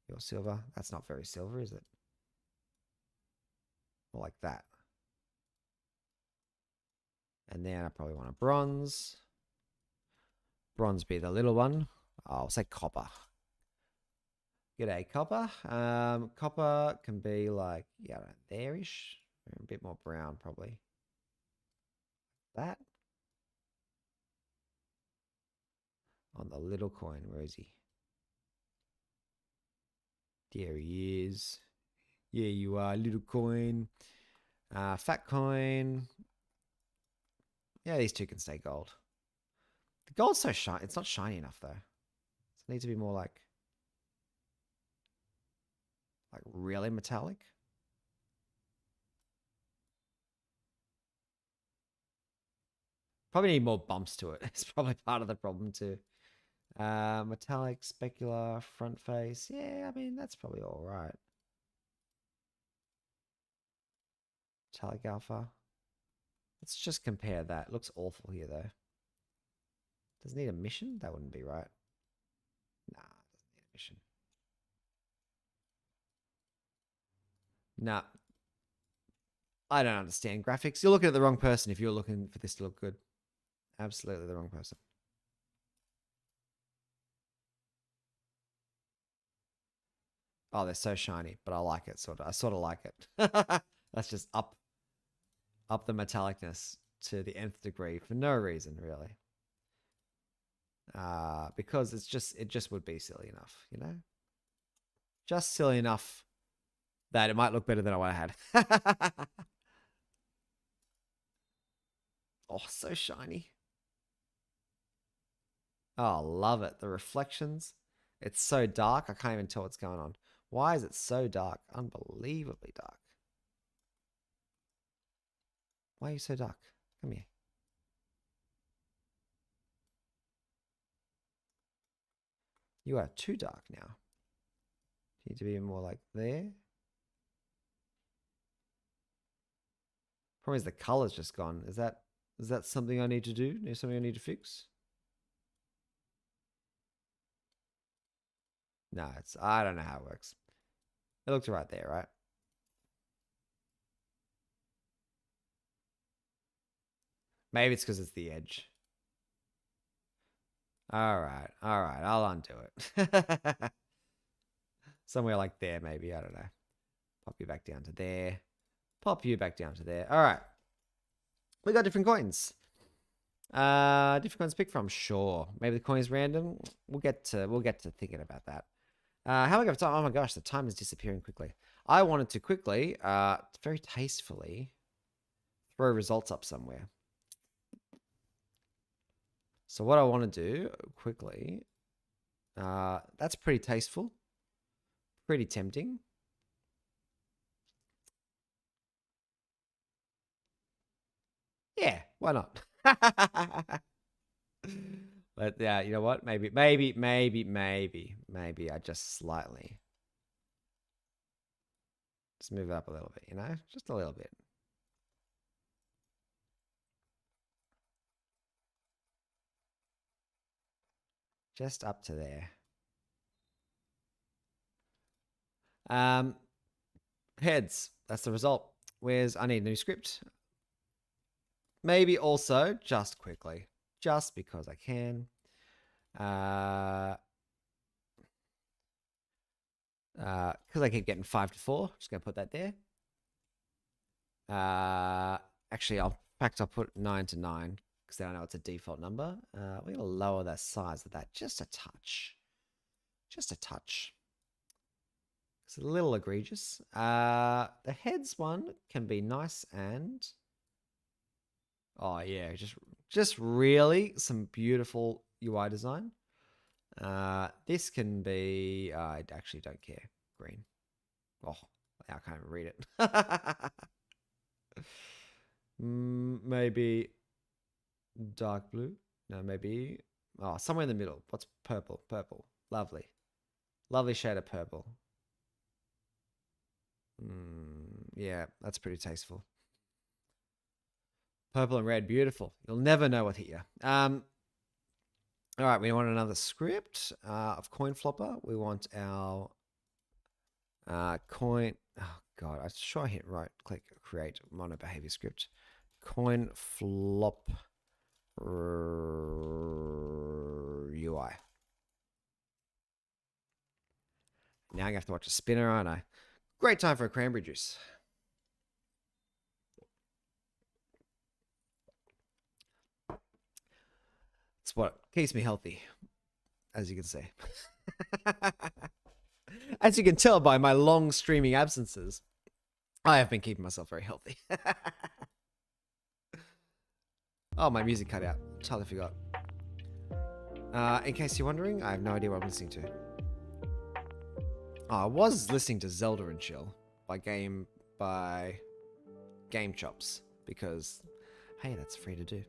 S1: Your silver? That's not very silver, is it? More like that. And then I probably want a bronze. Bronze be the little one. I'll say copper. G'day, copper. Copper can be like, yeah, there-ish. A bit more brown, probably. That. On the little coin, where is he? There he is. Yeah, you are, little coin. Fat coin. Yeah, these two can stay gold. The gold's so shiny. It's not shiny enough, though. It needs to be more like really metallic. Probably need more bumps to it. It's probably part of the problem too. Metallic, specular, front face. Yeah, I mean, that's probably all right. Metallic alpha. Let's just compare that. It looks awful here, though. Does it need a mission? That wouldn't be right. Nah, it doesn't need a mission. Nah. I don't understand graphics. You're looking at the wrong person if you're looking for this to look good. Absolutely the wrong person. Oh, they're so shiny, but I like it, sort of. I sort of like it. Let's just up the metallicness to the nth degree for no reason, really. Because it just would be silly enough, you know? Just silly enough that it might look better than what I had. Oh, so shiny. Oh, love it. The reflections. It's so dark, I can't even tell what's going on. Why is it so dark? Unbelievably dark. Why are you so dark? Come here. You are too dark now. You need to be more like there. Problem is the color's just gone. Is that something I need to do? Is something I need to fix? No, I don't know how it works. It looks right there, right? Maybe it's because it's the edge. All right, I'll undo it. Somewhere like there, maybe. I don't know. Pop you back down to there. Pop you back down to there. All right. We got different coins. Different coins to pick from. Sure. Maybe the coin is random. We'll get to thinking about that. How long have time? Oh my gosh, the time is disappearing quickly. I wanted to quickly, very tastefully, throw results up somewhere. So what I want to do quickly, that's pretty tasteful, pretty tempting. Yeah, why not? But yeah, you know what? Maybe I just slightly just move it up a little bit, you know, just a little bit. Just up to there. Heads. That's the result. I need a new script. Maybe also, just quickly, just because I can. Because I keep getting 5 to 4. Just gonna put that there. Actually, I'll put 9 to 9 because then I know it's a default number. We're gonna lower the size of that just a touch. Just a touch. It's a little egregious. The heads one can be nice and oh yeah, just really some beautiful UI design. This can be I actually don't care. Green. Oh, I can't even read it. Maybe dark blue. No, maybe somewhere in the middle. What's purple? Purple. Lovely. Lovely shade of purple. Yeah, that's pretty tasteful. Purple and red, beautiful. You'll never know what hit you. All right, we want another script of coin flopper. We want our coin. Oh god, I'm sure I hit right click create mono behavior script. Coin flop UI. Now I'm gonna have to watch a spinner, aren't I? Great time for a cranberry juice. It's what keeps me healthy, as you can see. As you can tell by my long streaming absences, I have been keeping myself very healthy. Oh, my music cut out. Totally forgot. In case you're wondering, I have no idea what I'm listening to. Oh, I was listening to Zelda and Chill by Game Chops because, hey, that's free to do.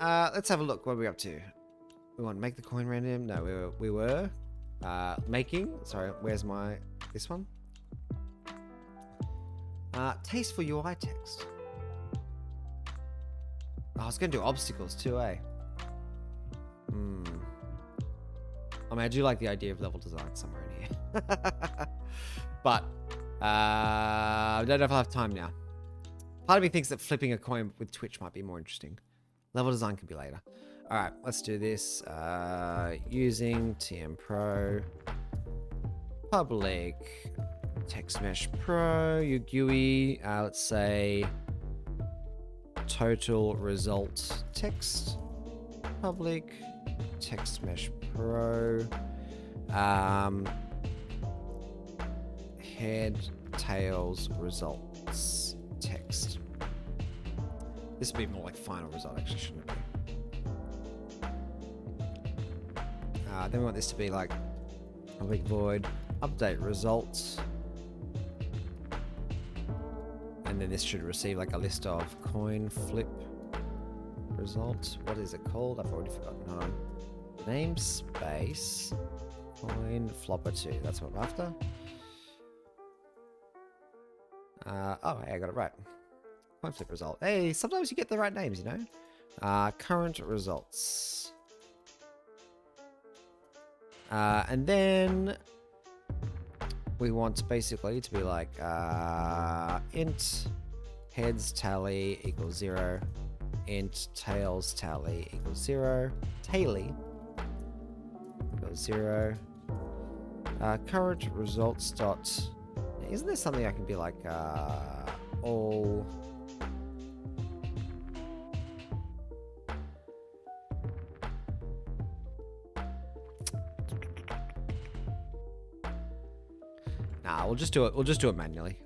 S1: Let's have a look. What are we up to? We want to make the coin random. No, we were making. Sorry, where's this one? Tasteful UI text. Oh, I was going to do obstacles too, eh? I mean, I do like the idea of level design somewhere in here. But, I don't know if I'll have time now. Part of me thinks that flipping a coin with Twitch might be more interesting. Level design can be later. Alright, let's do this. Using TM Pro. Public. Text Mesh Pro. Your GUI. Let's say total result text. Public. Text Mesh Pro. Head, tails, results, text. This would be more like final result, actually, shouldn't it be? Then we want this to be like public void, update results. And then this should receive like a list of coin flip results. What is it called? I've already forgotten. Hold on. Namespace coin flopper 2. That's what I'm after. Oh, hey, I got it right. Coin flip result. Hey, sometimes you get the right names, you know? Current results. And then we want basically to be like int heads tally equals 0, int tails tally equals 0, tally equals 0, current results dot. Isn't there something I can be like all nah, we'll just do it manually.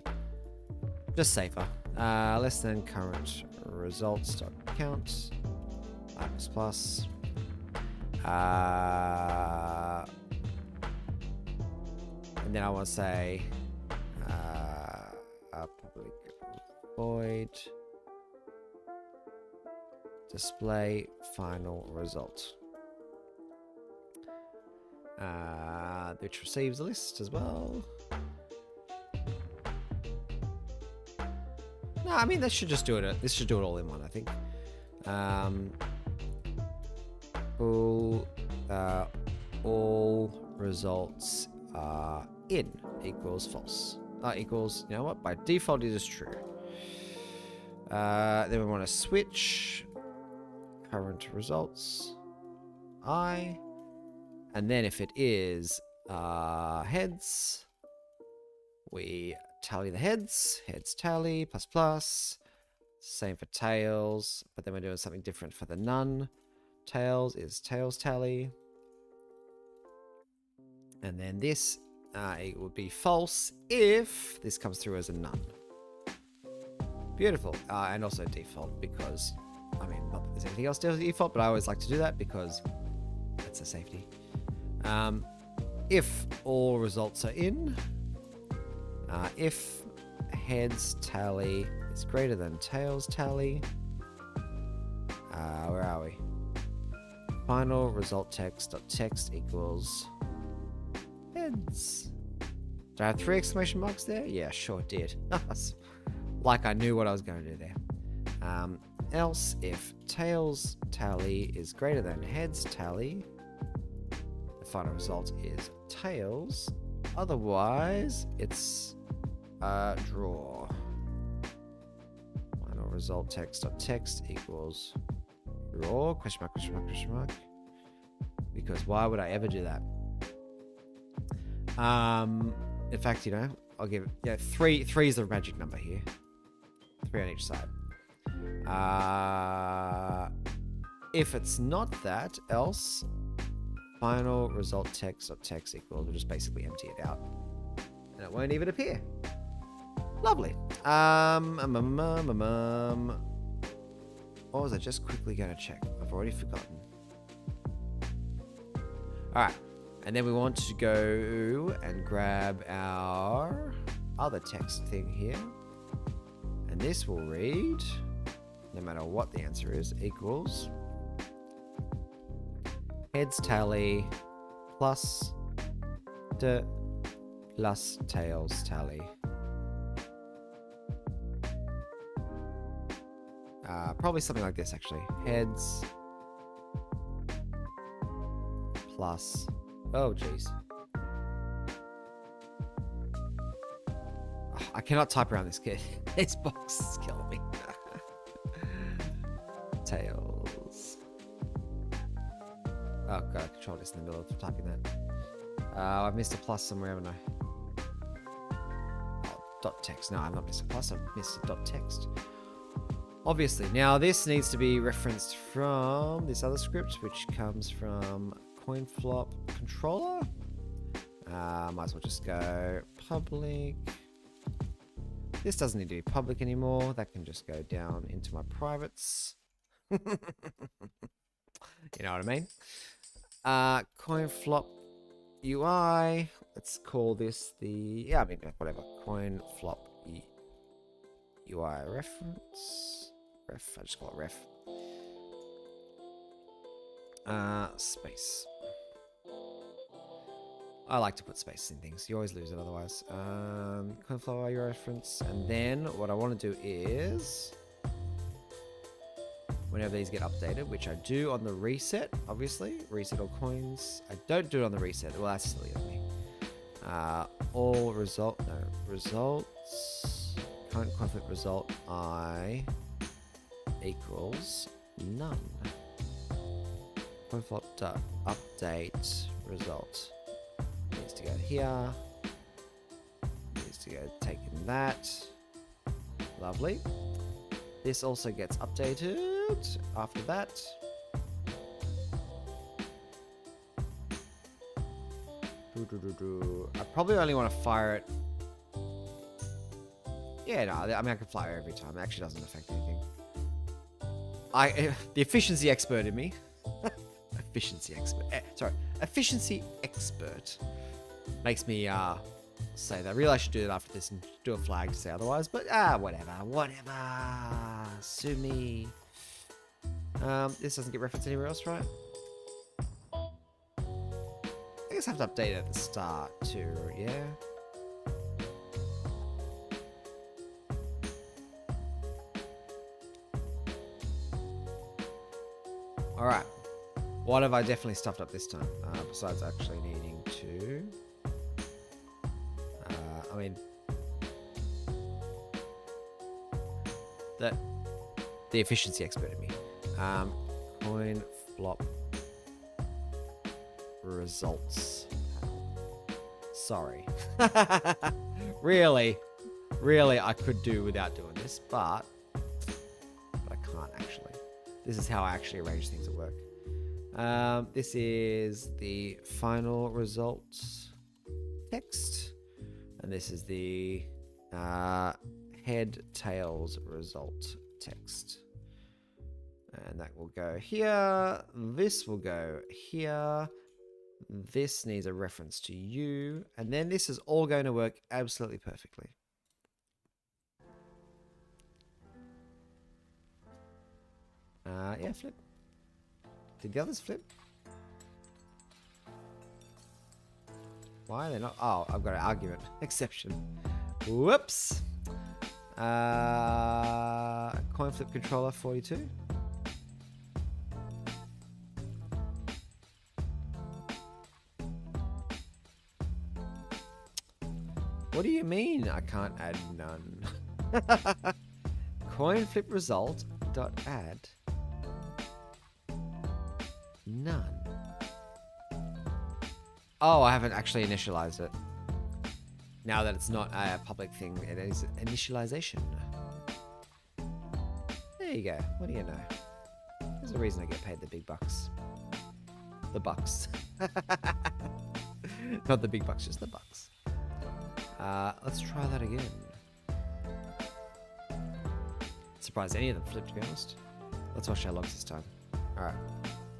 S1: Just safer. Less than current results dot count plus and then I want to say public void display final result, which receives a list as well. No, I mean, this should just do it. This should do it all in one, I think. All results are in equals false. Equals, you know what? By default, it is true. Then we want to switch current results I, and then if it is heads, we tally the heads tally plus plus. Same for tails, but then we're doing something different for the none. Tails is tails tally, and then this it would be false if this comes through as a none. Beautiful. And also default, because I mean, not that there's anything else default, but I always like to do that because it's a safety. If all results are in, if heads tally is greater than tails tally, where are we? Final result text equals heads. Do I have 3 exclamation marks there? Yeah, sure did. Like I knew what I was going to do there. Else, if tails tally is greater than heads tally, the final result is tails. Otherwise, it's a draw. Final result text.text equals draw, question mark, question mark, question mark. Because why would I ever do that? In fact, you know, I'll give it, yeah, three is the magic number here. 3 on each side. If it's not that, else final result text.text equals, we'll just basically empty it out. And it won't even appear. Lovely. What was I just quickly going to check? I've already forgotten. Alright. And then we want to go and grab our other text thing here. And this will read, no matter what the answer is, equals heads tally plus tails tally. Probably something like this, actually. Heads plus... Oh, jeez. I cannot type around this kid. This box is killing me. Tails. Oh, God, I control this in the middle of typing that. I've missed a plus somewhere, haven't I? Oh, dot text. No, I've not missed a plus. I've missed a dot text. Obviously. Now, this needs to be referenced from this other script, which comes from coin flop controller. Might as well just go public. This doesn't need to be public anymore. That can just go down into my privates. You know what I mean? Coin flop UI. Let's call this the... Yeah, I mean, whatever. Coin flop UI reference. Ref. I just call it ref. Space. I like to put spaces in things. You always lose it otherwise. Coin flop UI reference. And then what I want to do is... Whenever these get updated, which I do on the reset, obviously. Reset all coins. I don't do it on the reset. Well, that's silly of me. All result... No. Results... Current conflict result I... equals none. Coin flop update result. Needs to go here. Needs to go taking that. Lovely. This also gets updated after that. I probably only want to fire it. Yeah, no, I mean, I can fire it every time. It actually doesn't affect anything. The efficiency expert in me. Efficiency expert makes me say that. I really should do that after this and do a flag to say otherwise, but whatever. Sue me. This doesn't get referenced anywhere else, right? I guess I have to update it at the start too, yeah? Alright. What have I definitely stuffed up this time? Besides actually needing to... I mean... The efficiency expert in me. Coin flop results. Sorry. Really, I could do without doing this, but I can't actually. This is how I actually arrange things at work. This is the final results text, and this is the head tails result text. And that will go here. This will go here. This needs a reference to you. And then this is all going to work absolutely perfectly. Yeah, flip. Did the others flip? Why are they not? Oh, I've got an argument. Exception. Whoops. Coin flip controller 42. What do you mean I can't add none? Coin flip result dot add none. Oh, I haven't actually initialized it. Now that it's not a public thing, it is initialization. There you go. What do you know? There's a reason I get paid the big bucks. The bucks. Not the big bucks, just the bucks. Let's try that again. Surprised any of them flipped, to be honest. Let's watch our logs this time. Alright.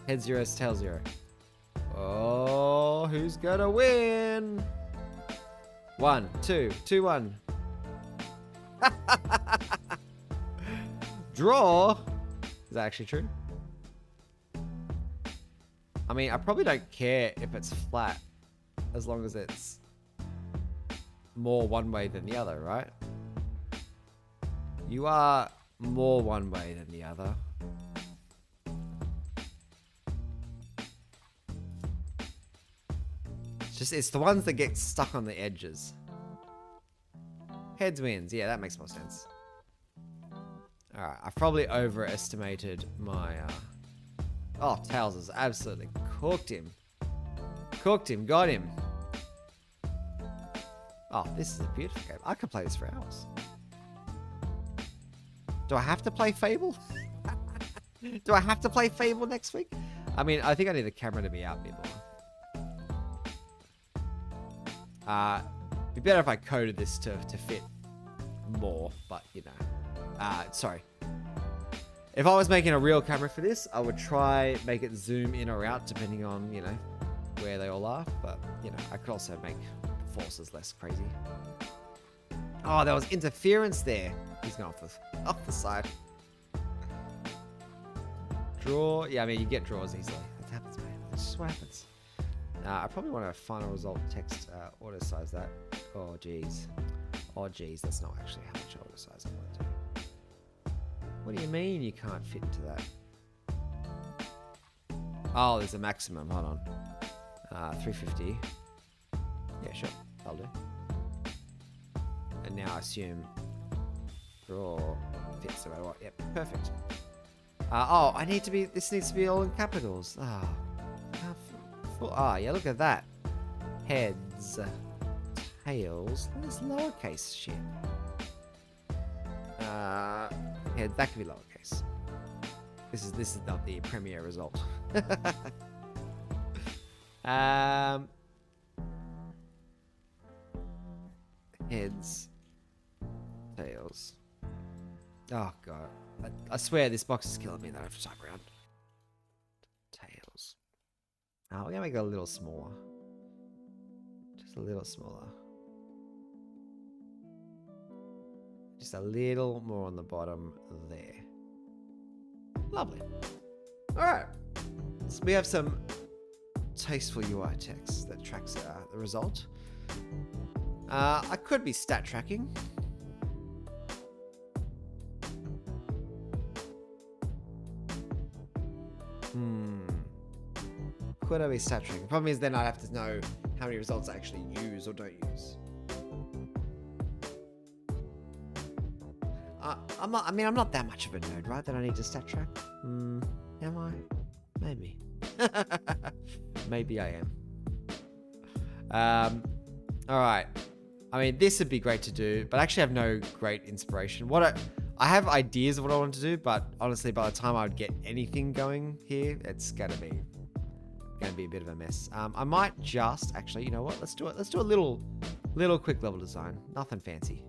S1: Head 0, tail 0. Oh, who's gonna win? 1, 2, 2, 1. Draw. Is that actually true? I mean, I probably don't care if it's flat as long as it's more one way than the other, right? You are more one way than the other. It's the ones that get stuck on the edges. Heads wins. Yeah, that makes more sense. Alright, I've probably overestimated my... Oh, Tails has absolutely cooked him. Cooked him, got him. Oh, this is a beautiful game. I could play this for hours. Do I have to play Fable? Do I have to play Fable next week? I mean, I think I need the camera to be out a bit more. Be better if I coded this to fit more, but you know. Sorry. If I was making a real camera for this, I would try make it zoom in or out depending on, you know, where they all are. But, you know, I could also make forces less crazy. Oh, there was interference there. He's gone off the side. Draw. Yeah, I mean, you get draws easily. That happens, man. That's just what happens. I probably want a final result text auto size that. Oh, geez. Oh, geez. That's not actually how much auto size I want to do. What do you mean you can't fit into that? Oh, there's a maximum. Hold on. 350. Yeah, sure. That'll do. And now I assume draw fits no matter what. Yep, perfect. Oh, I need to be... This needs to be all in capitals. Oh, yeah, look at that. Heads. Tails. There's lowercase shit. Yeah, that could be lowercase. This is not the premiere result. Heads. Tails. Oh god. I swear this box is killing me that I have to type around. Tails. Oh, we're gonna make it a little smaller. Just a little smaller. Just a little more on the bottom there. Lovely. Alright. So we have some tasteful UI text that tracks the result. I could be stat tracking. Could I be stat tracking? The problem is then I'd have to know how many results I actually use or don't use. I'm not that much of a nerd, right? That I need to stat track. Am I? Maybe. Maybe I am. All right. I mean, this would be great to do, but I actually have no great inspiration. I have ideas of what I want to do, but honestly, by the time I would get anything going here, it's gonna be a bit of a mess. I might just actually, you know what? Let's do it. Let's do a little quick level design. Nothing fancy.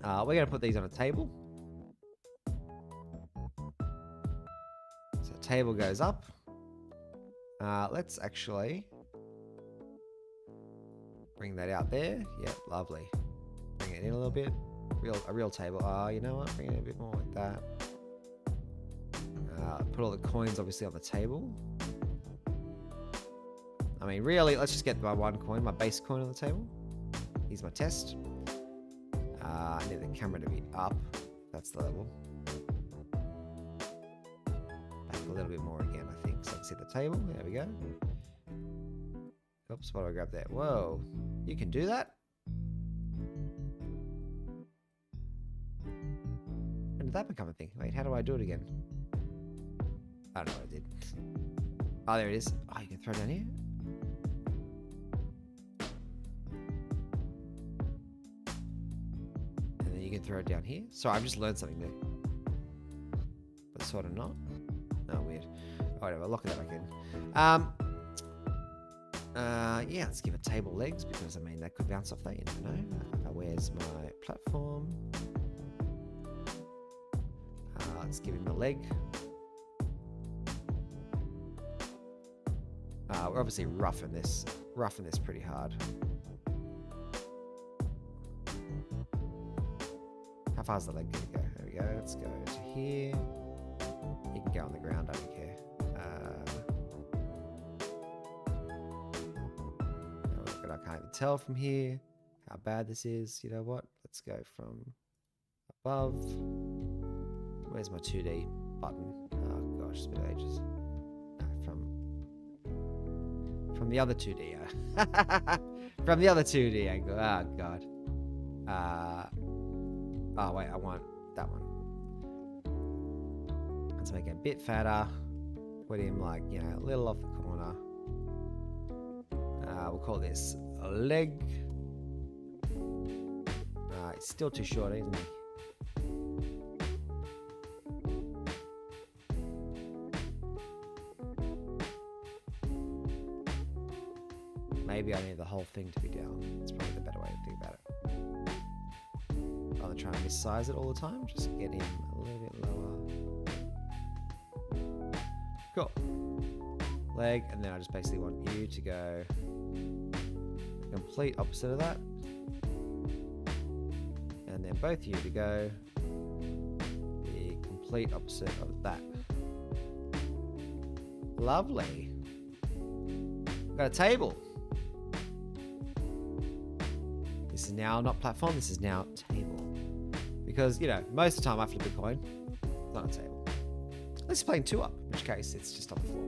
S1: We're gonna put these on a table. So table goes up. Let's actually bring that out there. Yep, lovely. Bring it in a little bit. A real table. You know what? Bring it in a bit more like that. Put all the coins obviously on the table. I mean, really, let's just get my one coin, my base coin on the table. Here's my test. I need the camera to be up. That's the level. Back a little bit more again, I think. So I can see the table. There we go. Oops, what do I grab there? Whoa. You can do that? When did that become a thing? Wait, how do I do it again? I don't know what I did. Oh, there it is. Oh, you can throw it down here? And then you can throw it down here. Sorry, I've just learned something new. But sort of not. Oh, weird. Oh, whatever, lock it back in. Yeah, let's give it table legs because, I mean, that could bounce off that, you never know. Where's my platform? Let's give him a leg. We're obviously roughing this pretty hard. How far's the leg gonna go? There we go. Let's go to here. You can go on the ground. I don't care. I can't even tell from here how bad this is. You know what? Let's go from above. Where's my 2D button? Oh gosh, it's been ages. No, from the other 2D. From the other 2D angle. Oh god. Oh wait, I want that one. Let's make it a bit fatter. Put him like, you know, a little off the corner. We'll call this a leg. It's still too short, isn't he? Maybe I need the whole thing to be down. That's probably the better way to think about it. Rather than try and missize it all the time, just get him a little bit lower. Cool. Leg, and then I just basically want you to go the complete opposite of that. And then both of you to go the complete opposite of that. Lovely. Got a table. This is now not platform, this is now table. Because, you know, most of the time I flip a coin, it's not a table. Let's playing 2 up, in which case it's just on the floor.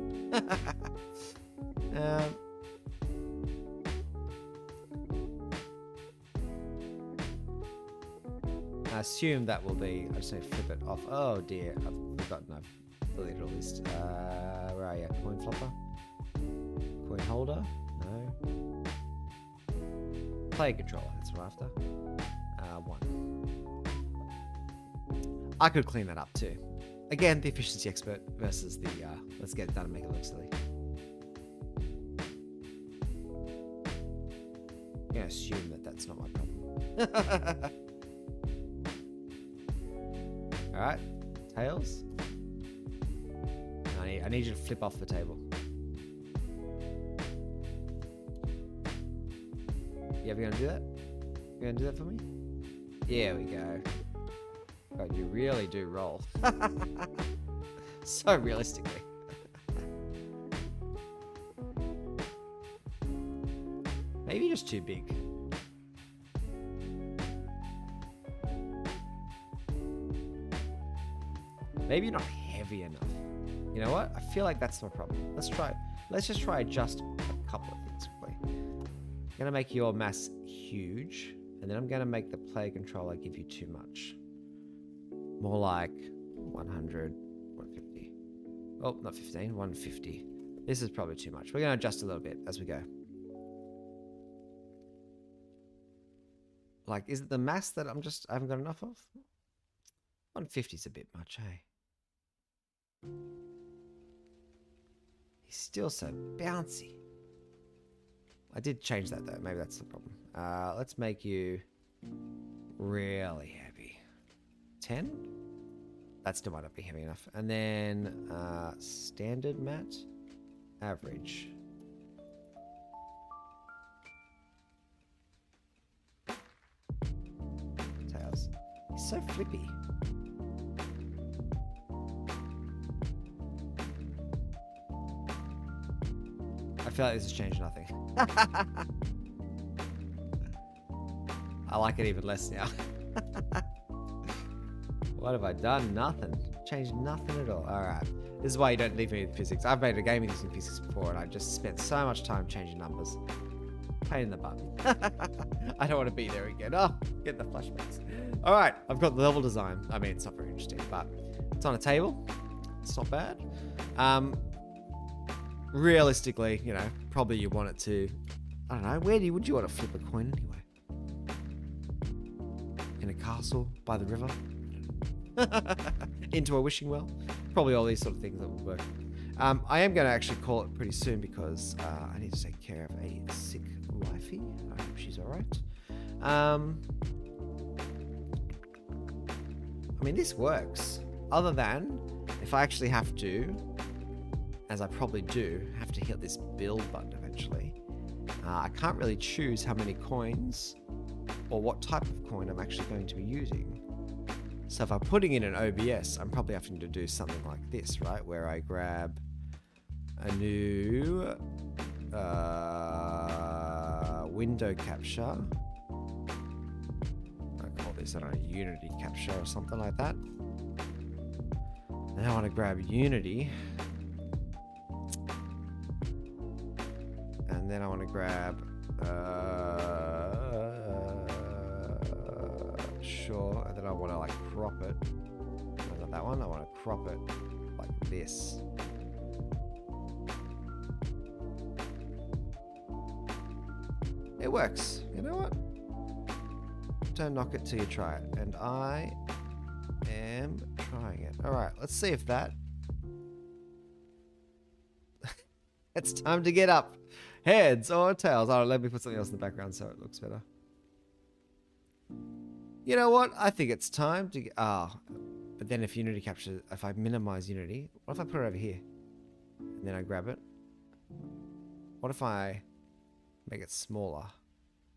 S1: I assume that will be, I just need to flip it off. Oh dear, I've forgotten, I've deleted all this. Where are you? Coin flopper? Coin holder? No. Player controller, that's what I'm after. 1. I could clean that up too. Again, the efficiency expert versus the let's get it done and make it look silly. I'm gonna assume that that's not my problem. Alright, tails. I need you to flip off the table. You ever gonna do that? You gonna do that for me? There we go. God, you really do roll. So realistically. Maybe just too big. Maybe not heavy enough. You know what? I feel like that's my problem. Let's just try just a couple of things quickly. I'm gonna make your mass huge, and then I'm gonna make the player controller give you too much. More like 100, 150. Oh, not 15, 150. This is probably too much. We're gonna adjust a little bit as we go. Like, is it the mass that I haven't got enough of? 150 is a bit much, hey? He's still so bouncy. I did change that though. Maybe that's the problem. Let's make you really heavy. 10? That still might not be heavy enough. And then standard mat, average. Tails. He's so flippy. I feel like this has changed nothing. I like it even less now. What have I done? Nothing. Changed nothing at all. Alright. This is why you don't leave me with physics. I've made a game using physics before and I just spent so much time changing numbers. Pain in the butt. I don't want to be there again. Oh, get the flashbacks. Alright, I've got the level design. I mean, it's not very interesting, but it's on a table. It's not bad. Realistically, you know, probably you want it to... I don't know, where would you want to flip a coin anyway? In a castle by the river? Into a wishing well? Probably all these sort of things that would work. I am going to actually call it pretty soon because I need to take care of a sick wifey. I hope she's alright. I mean, this works. Other than if I actually have to, as I probably do, have to hit this build button eventually. I can't really choose how many coins or what type of coin I'm actually going to be using. So if I'm putting in an OBS, I'm probably having to do something like this, right? Where I grab a new window capture. I call this, I don't know, Unity capture or something like that. Then I want to grab Unity. And then I want to grab sure, and then I want to like crop it. Not that one, I want to crop it like this. It works. You know what? Don't knock it till you try it. And I am trying it. Alright, let's see if that... It's time to get up. Heads or tails? Oh, let me put something else in the background so it looks better. You know what? I think it's time to get... but then if Unity captures... If I minimize Unity... What if I put it over here? And then I grab it? What if I make it smaller?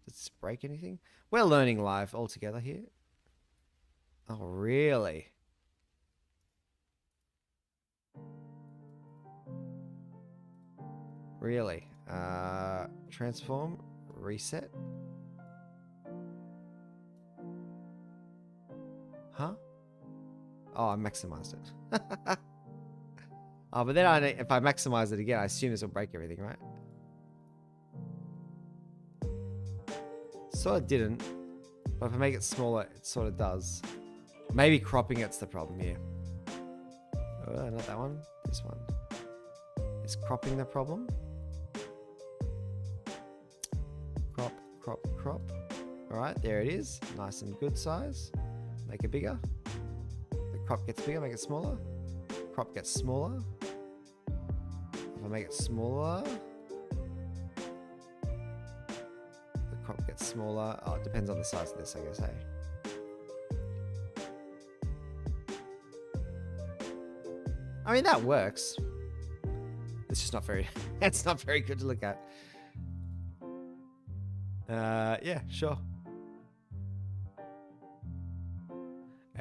S1: Does this break anything? We're learning live all together here. Oh, really? Really? Transform, reset. Huh? Oh, I maximized it. Oh, but then if I maximize it again, I assume this will break everything, right? Sort of didn't, but if I make it smaller, it sort of does. Maybe cropping it's the problem here. Oh, not that one. This one. Is cropping the problem? Crop, crop, crop. Alright, there it is. Nice and good size. Make it bigger. The crop gets bigger, make it smaller. Crop gets smaller. If I make it smaller... The crop gets smaller. Oh, it depends on the size of this, I guess, hey. I mean, that works. It's just not very... It's not very good to look at. Yeah, sure.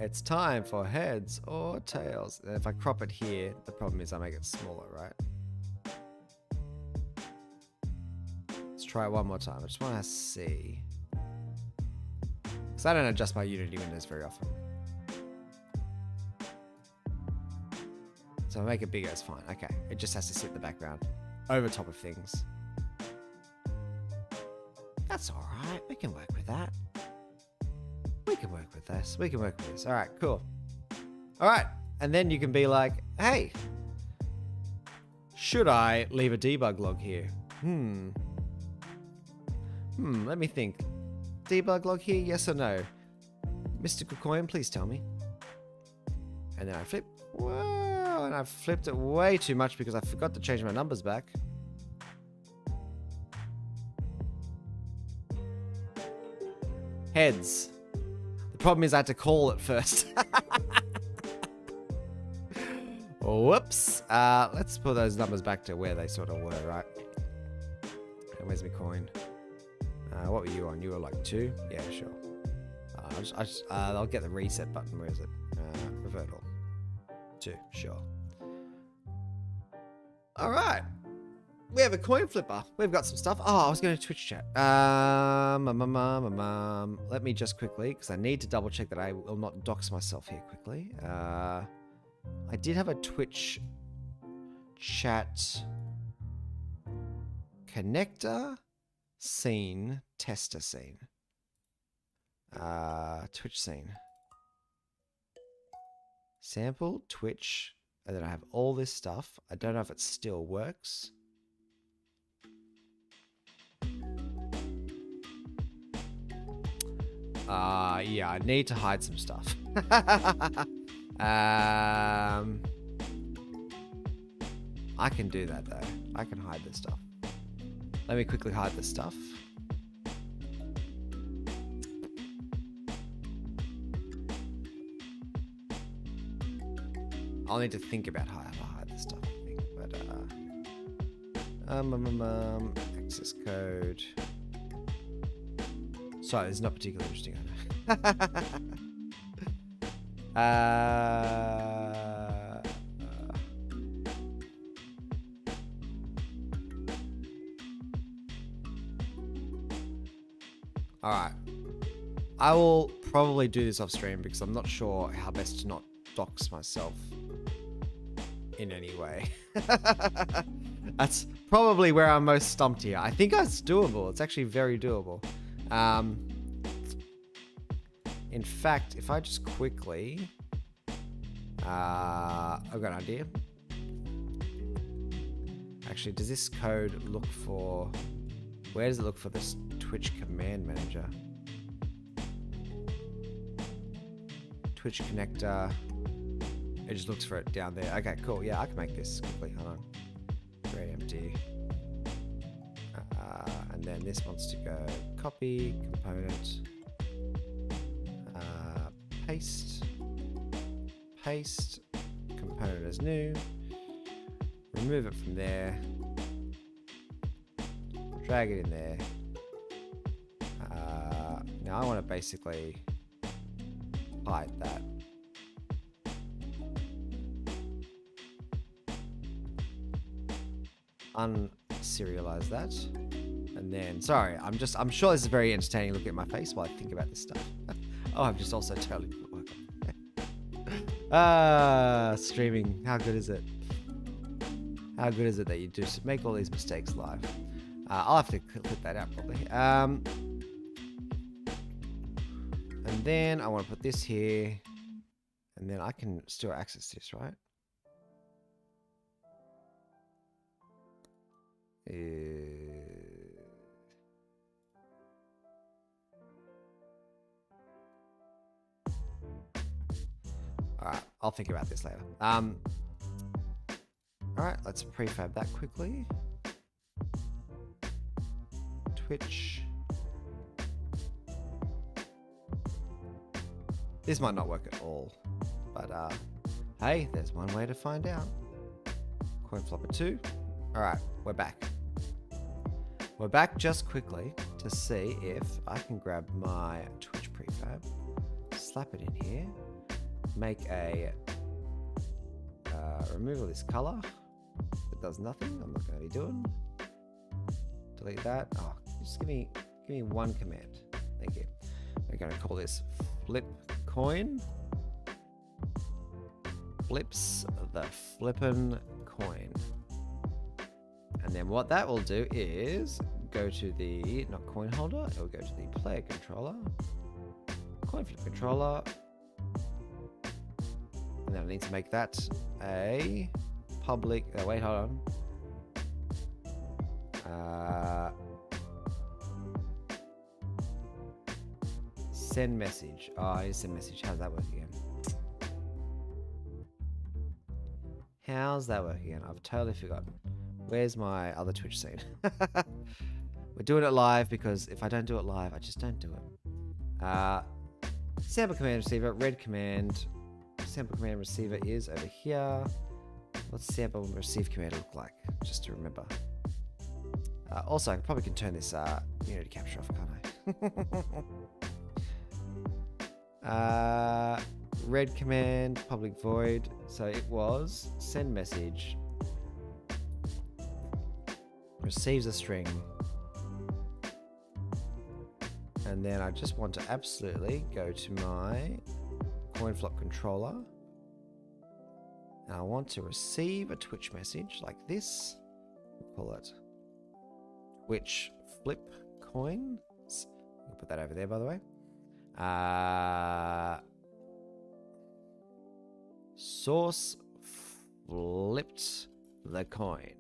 S1: It's time for heads or tails. And if I crop it here, the problem is I make it smaller, right? Let's try it one more time. I just want to see. Because I don't adjust my Unity windows very often. So if I make it bigger, it's fine. Okay, it just has to sit in the background. Over top of things. That's alright, we can work with that. We can work with this. We can work with this. Alright, cool. Alright, and then you can be like, hey, should I leave a debug log here? Let me think. Debug log here, yes or no? Mystical coin, please tell me. And then I flip. Whoa, and I flipped it way too much because I forgot to change my numbers back. Heads. The problem is I had to call it first. Whoops. Let's put those numbers back to where they sort of were, right? And where's my coin? What were you on? You were like 2? Yeah, sure. I'll get the reset button. Where is it? Revert all. 2, sure. All right. We have a coin flipper. We've got some stuff. Oh, I was going to Twitch chat. Let me just quickly, because I need to double check that I will not dox myself here quickly. I did have a Twitch chat connector scene, tester scene. Twitch scene. Sample, Twitch, and then I have all this stuff. I don't know if it still works. Yeah, I need to hide some stuff. I can do that though. I can hide this stuff. Let me quickly hide this stuff. I'll need to think about how to hide this stuff, I think. But access code. Sorry, this is not particularly interesting, I know. Alright. I will probably do this off stream because I'm not sure how best to not dox myself in any way. That's probably where I'm most stumped here. I think it's doable. It's actually very doable. In fact, if I just quickly... I've got an idea. Actually, does this code look for... Where does it look for this Twitch command manager? Twitch connector. It just looks for it down there. Okay, cool. Yeah, I can make this quickly. Hold on. Very empty. And then this wants to go copy, component, paste, paste, component as new, remove it from there, drag it in there. Now I want to basically hide that. Unserialize that. And then, sorry, I'm sure this is very entertaining looking at my face while I think about this stuff. Oh, I'm just also totally streaming. How good is it? How good is it that you do make all these mistakes live? I'll have to clip that out probably. And then I want to put this here, and then I can still access this, right? Alright, I'll think about this later. Alright, let's prefab that quickly. Twitch. This might not work at all, but hey, there's one way to find out. Coin flopper 2. Alright, we're back. We're back just quickly to see if I can grab my Twitch prefab, slap it in here, make a remove all this color. It does nothing. I'm not going to be doing. Delete that. Oh, just give me one command. Thank you. We're going to call this flip coin. Flips the flippin' coin. And then what that will do is go to the, not coin holder, it will go to the player controller, coin flip controller, and then I need to make that a public, wait, hold on. Send message. Oh, I need to send message. How's that work again? How's that work again? I've totally forgotten. Where's my other Twitch scene? We're doing it live because if I don't do it live, I just don't do it. Sample command receiver, red command. Sample command receiver is over here. What's sample receive command look like? Just to remember. Also, I probably can turn this Unity capture off, can't I? Red command, public void. So it was send message. receives a string. And then I just want to absolutely go to my coin flop controller. And I want to receive a Twitch message like this. We'll call it Twitch flip coins. I'll put that over there, by the way. Source flipped the coin.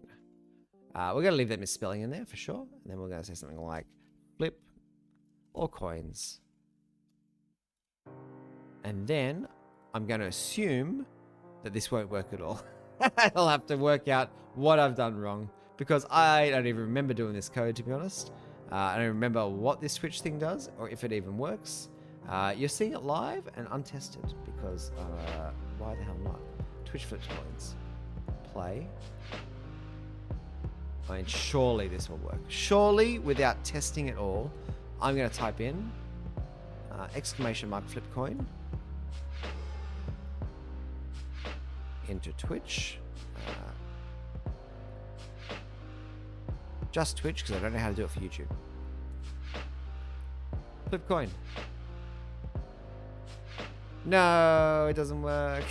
S1: We're going to leave that misspelling in there for sure. And then we're going to say something like flip or coins. And then I'm going to assume that this won't work at all. I'll have to work out what I've done wrong because I don't even remember doing this code, to be honest. I don't remember what this Twitch thing does or if it even works. You're seeing it live and untested because why the hell not? Twitch flips coins. Play. I mean, surely this will work. Surely, without testing it all, I'm going to type in exclamation mark flip coin into Twitch. Just Twitch because I don't know how to do it for YouTube. Flip coin. No, it doesn't work.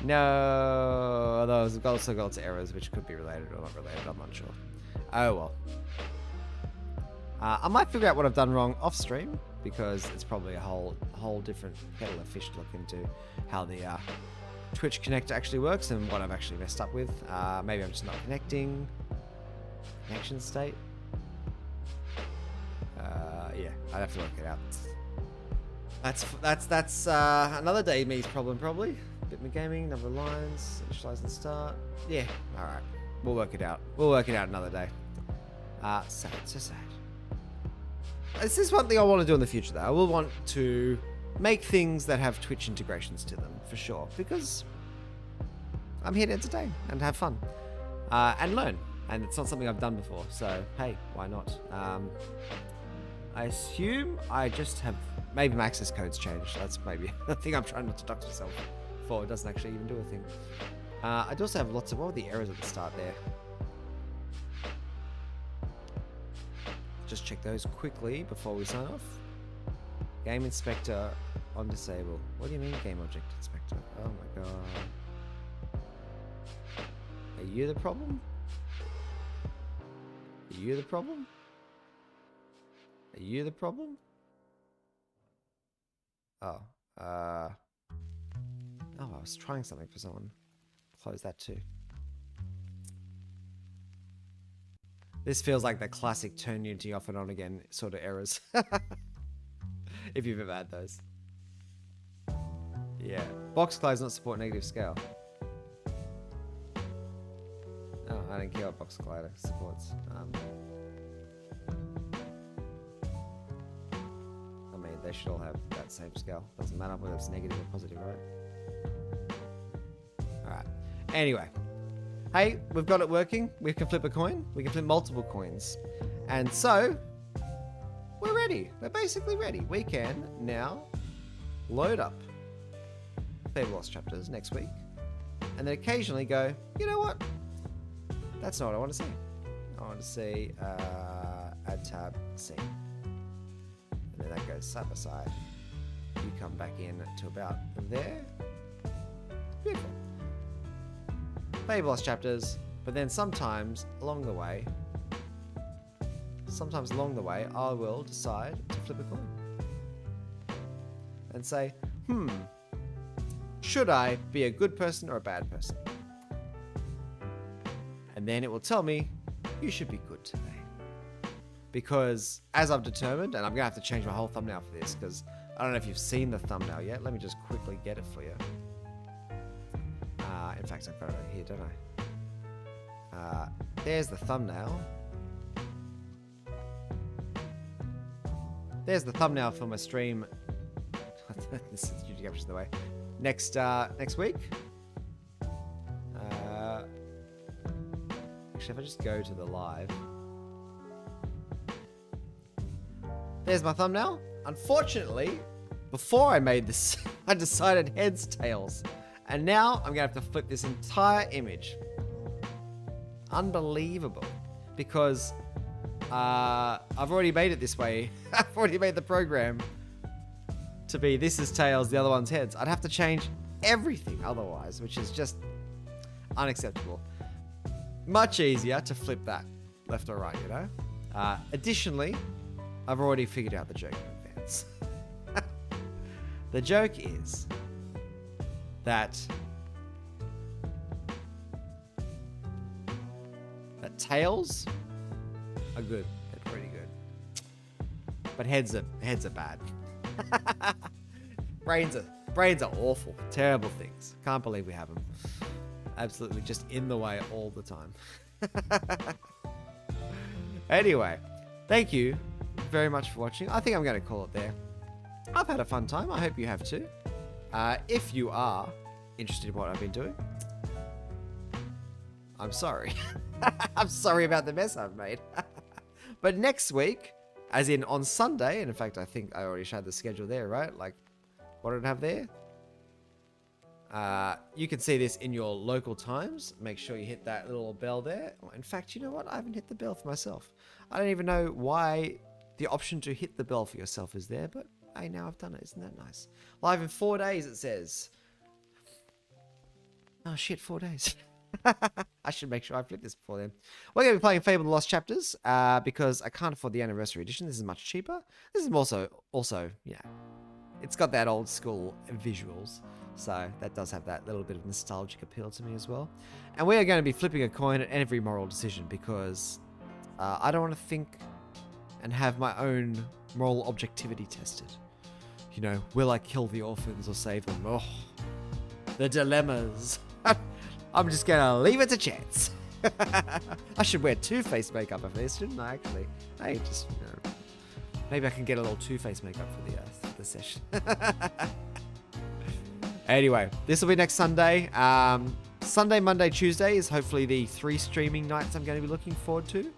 S1: No, those have also got lots of errors which could be related or not related. I'm not sure. Oh well. I might figure out what I've done wrong off stream because it's probably a whole different kettle of fish to look into how the Twitch connector actually works and what I've actually messed up with. Maybe I'm just not connecting. Connection state. Yeah, I'd have to work it out. That's another day me's problem probably. Bitman Gaming, number of lines, initialize and start. Yeah, all right. We'll work it out. We'll work it out another day. Sad, so sad. This is one thing I want to do in the future, though. I will want to make things that have Twitch integrations to them, for sure. Because I'm here to entertain and have fun. And learn. And it's not something I've done before. So, hey, why not? I assume I just have... Maybe my access code's changed. That's maybe a thing I'm trying not to dox myself for. It doesn't actually even do a thing. I do also have lots of... What were the errors at the start there? Just check those quickly before we sign off. Game Inspector on disable. What do you mean Game Object Inspector? Oh my god. Are you the problem? Are you the problem? Are you the problem? Oh. Oh, I was trying something for someone. Close that too. This feels like the classic turn Unity off and on again sort of errors. If you've ever had those. Yeah. Box does not support negative scale. Oh, I didn't care what Box Collider supports. I mean, they should all have that same scale. Doesn't matter whether it's negative or positive, right? Alright. Anyway. Hey, we've got it working. We can flip a coin. We can flip multiple coins. And so, we're ready. We're basically ready. We can now load up Fable Lost Chapters next week. And then occasionally go, you know what? That's not what I want to see. I want to see add tab C. And then that goes side by side. You come back in to about there. Beautiful. Fable Lost Chapters, but then sometimes along the way, I will decide to flip a coin and say, should I be a good person or a bad person? And then it will tell me, you should be good today. Because as I've determined, and I'm going to have to change my whole thumbnail for this, because I don't know if you've seen the thumbnail yet. Let me just quickly get it for you. In fact, I've got it right here, don't I? There's the thumbnail. There's the thumbnail for my stream. This is usually captures the way. Next week. Actually, if I just go to the live. There's my thumbnail. Unfortunately, before I made this, I decided heads, tails. And now I'm going to have to flip this entire image. Unbelievable. Because I've already made it this way. I've already made the program to be this is tails, the other one's heads. I'd have to change everything otherwise, which is just unacceptable. Much easier to flip that left or right, you know? Additionally, I've already figured out the joke in advance. The joke is that tails are good. They're pretty good. But heads are bad. Brains are awful. Terrible things. Can't believe we have them. Absolutely just in the way all the time. Anyway, thank you very much for watching. I think I'm going to call it there. I've had a fun time. I hope you have too. If you are interested in what I've been doing, I'm sorry. I'm sorry about the mess I've made. But next week, as in on Sunday, and in fact, I think I already showed the schedule there, right? Like, what did I have there? You can see this in your local times. Make sure you hit that little bell there. Oh, in fact, you know what? I haven't hit the bell for myself. I don't even know why the option to hit the bell for yourself is there, but hey, now I've done it. Isn't that nice? Live in 4 days, it says. Oh shit, 4 days. I should make sure I flip this before then. We're going to be playing Fable the Lost Chapters because I can't afford the anniversary edition. This is much cheaper. This is also, yeah, it's got that old school visuals. So that does have that little bit of nostalgic appeal to me as well. And we are going to be flipping a coin at every moral decision because I don't want to think and have my own moral objectivity tested. You know, will I kill the orphans or save them? Oh, the dilemmas. I'm just going to leave it to chance. I should wear Two-Face makeup of this, shouldn't I, actually? Hey, just, you know, maybe I can get a little Two-Face makeup for the session. Anyway, this will be next Sunday. Sunday, Monday, Tuesday is hopefully the 3 streaming nights I'm going to be looking forward to.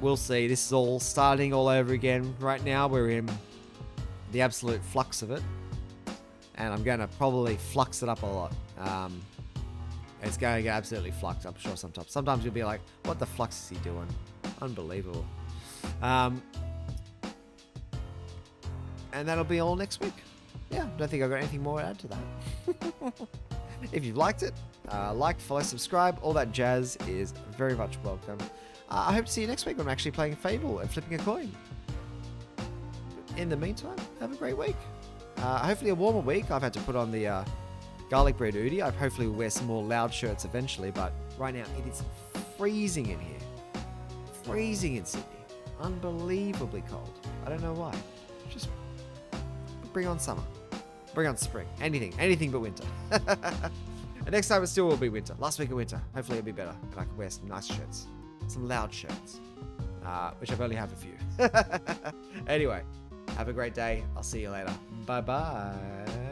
S1: We'll see. This is all starting all over again. Right now, we're in the absolute flux of it. And I'm going to probably flux it up a lot. It's going to get absolutely fluxed, I'm sure, sometimes. Sometimes you'll be like, what the flux is he doing? Unbelievable. And that'll be all next week. Yeah, I don't think I've got anything more to add to that. If you've liked it, like, follow, subscribe, all that jazz is very much welcome. I hope to see you next week when I'm actually playing Fable and flipping a coin. In the meantime, have a great week. Hopefully a warmer week. I've had to put on the garlic bread hoodie. I hopefully will wear some more loud shirts eventually, but right now it is freezing in here. Freezing in Sydney. Unbelievably cold. I don't know why. Just bring on summer. Bring on spring. Anything but winter. And next time it still will be winter. Last week of winter. Hopefully it'll be better and I can wear some nice shirts. Some loud shirts. Which I've only have a few. Anyway, have a great day. I'll see you later. Bye-bye.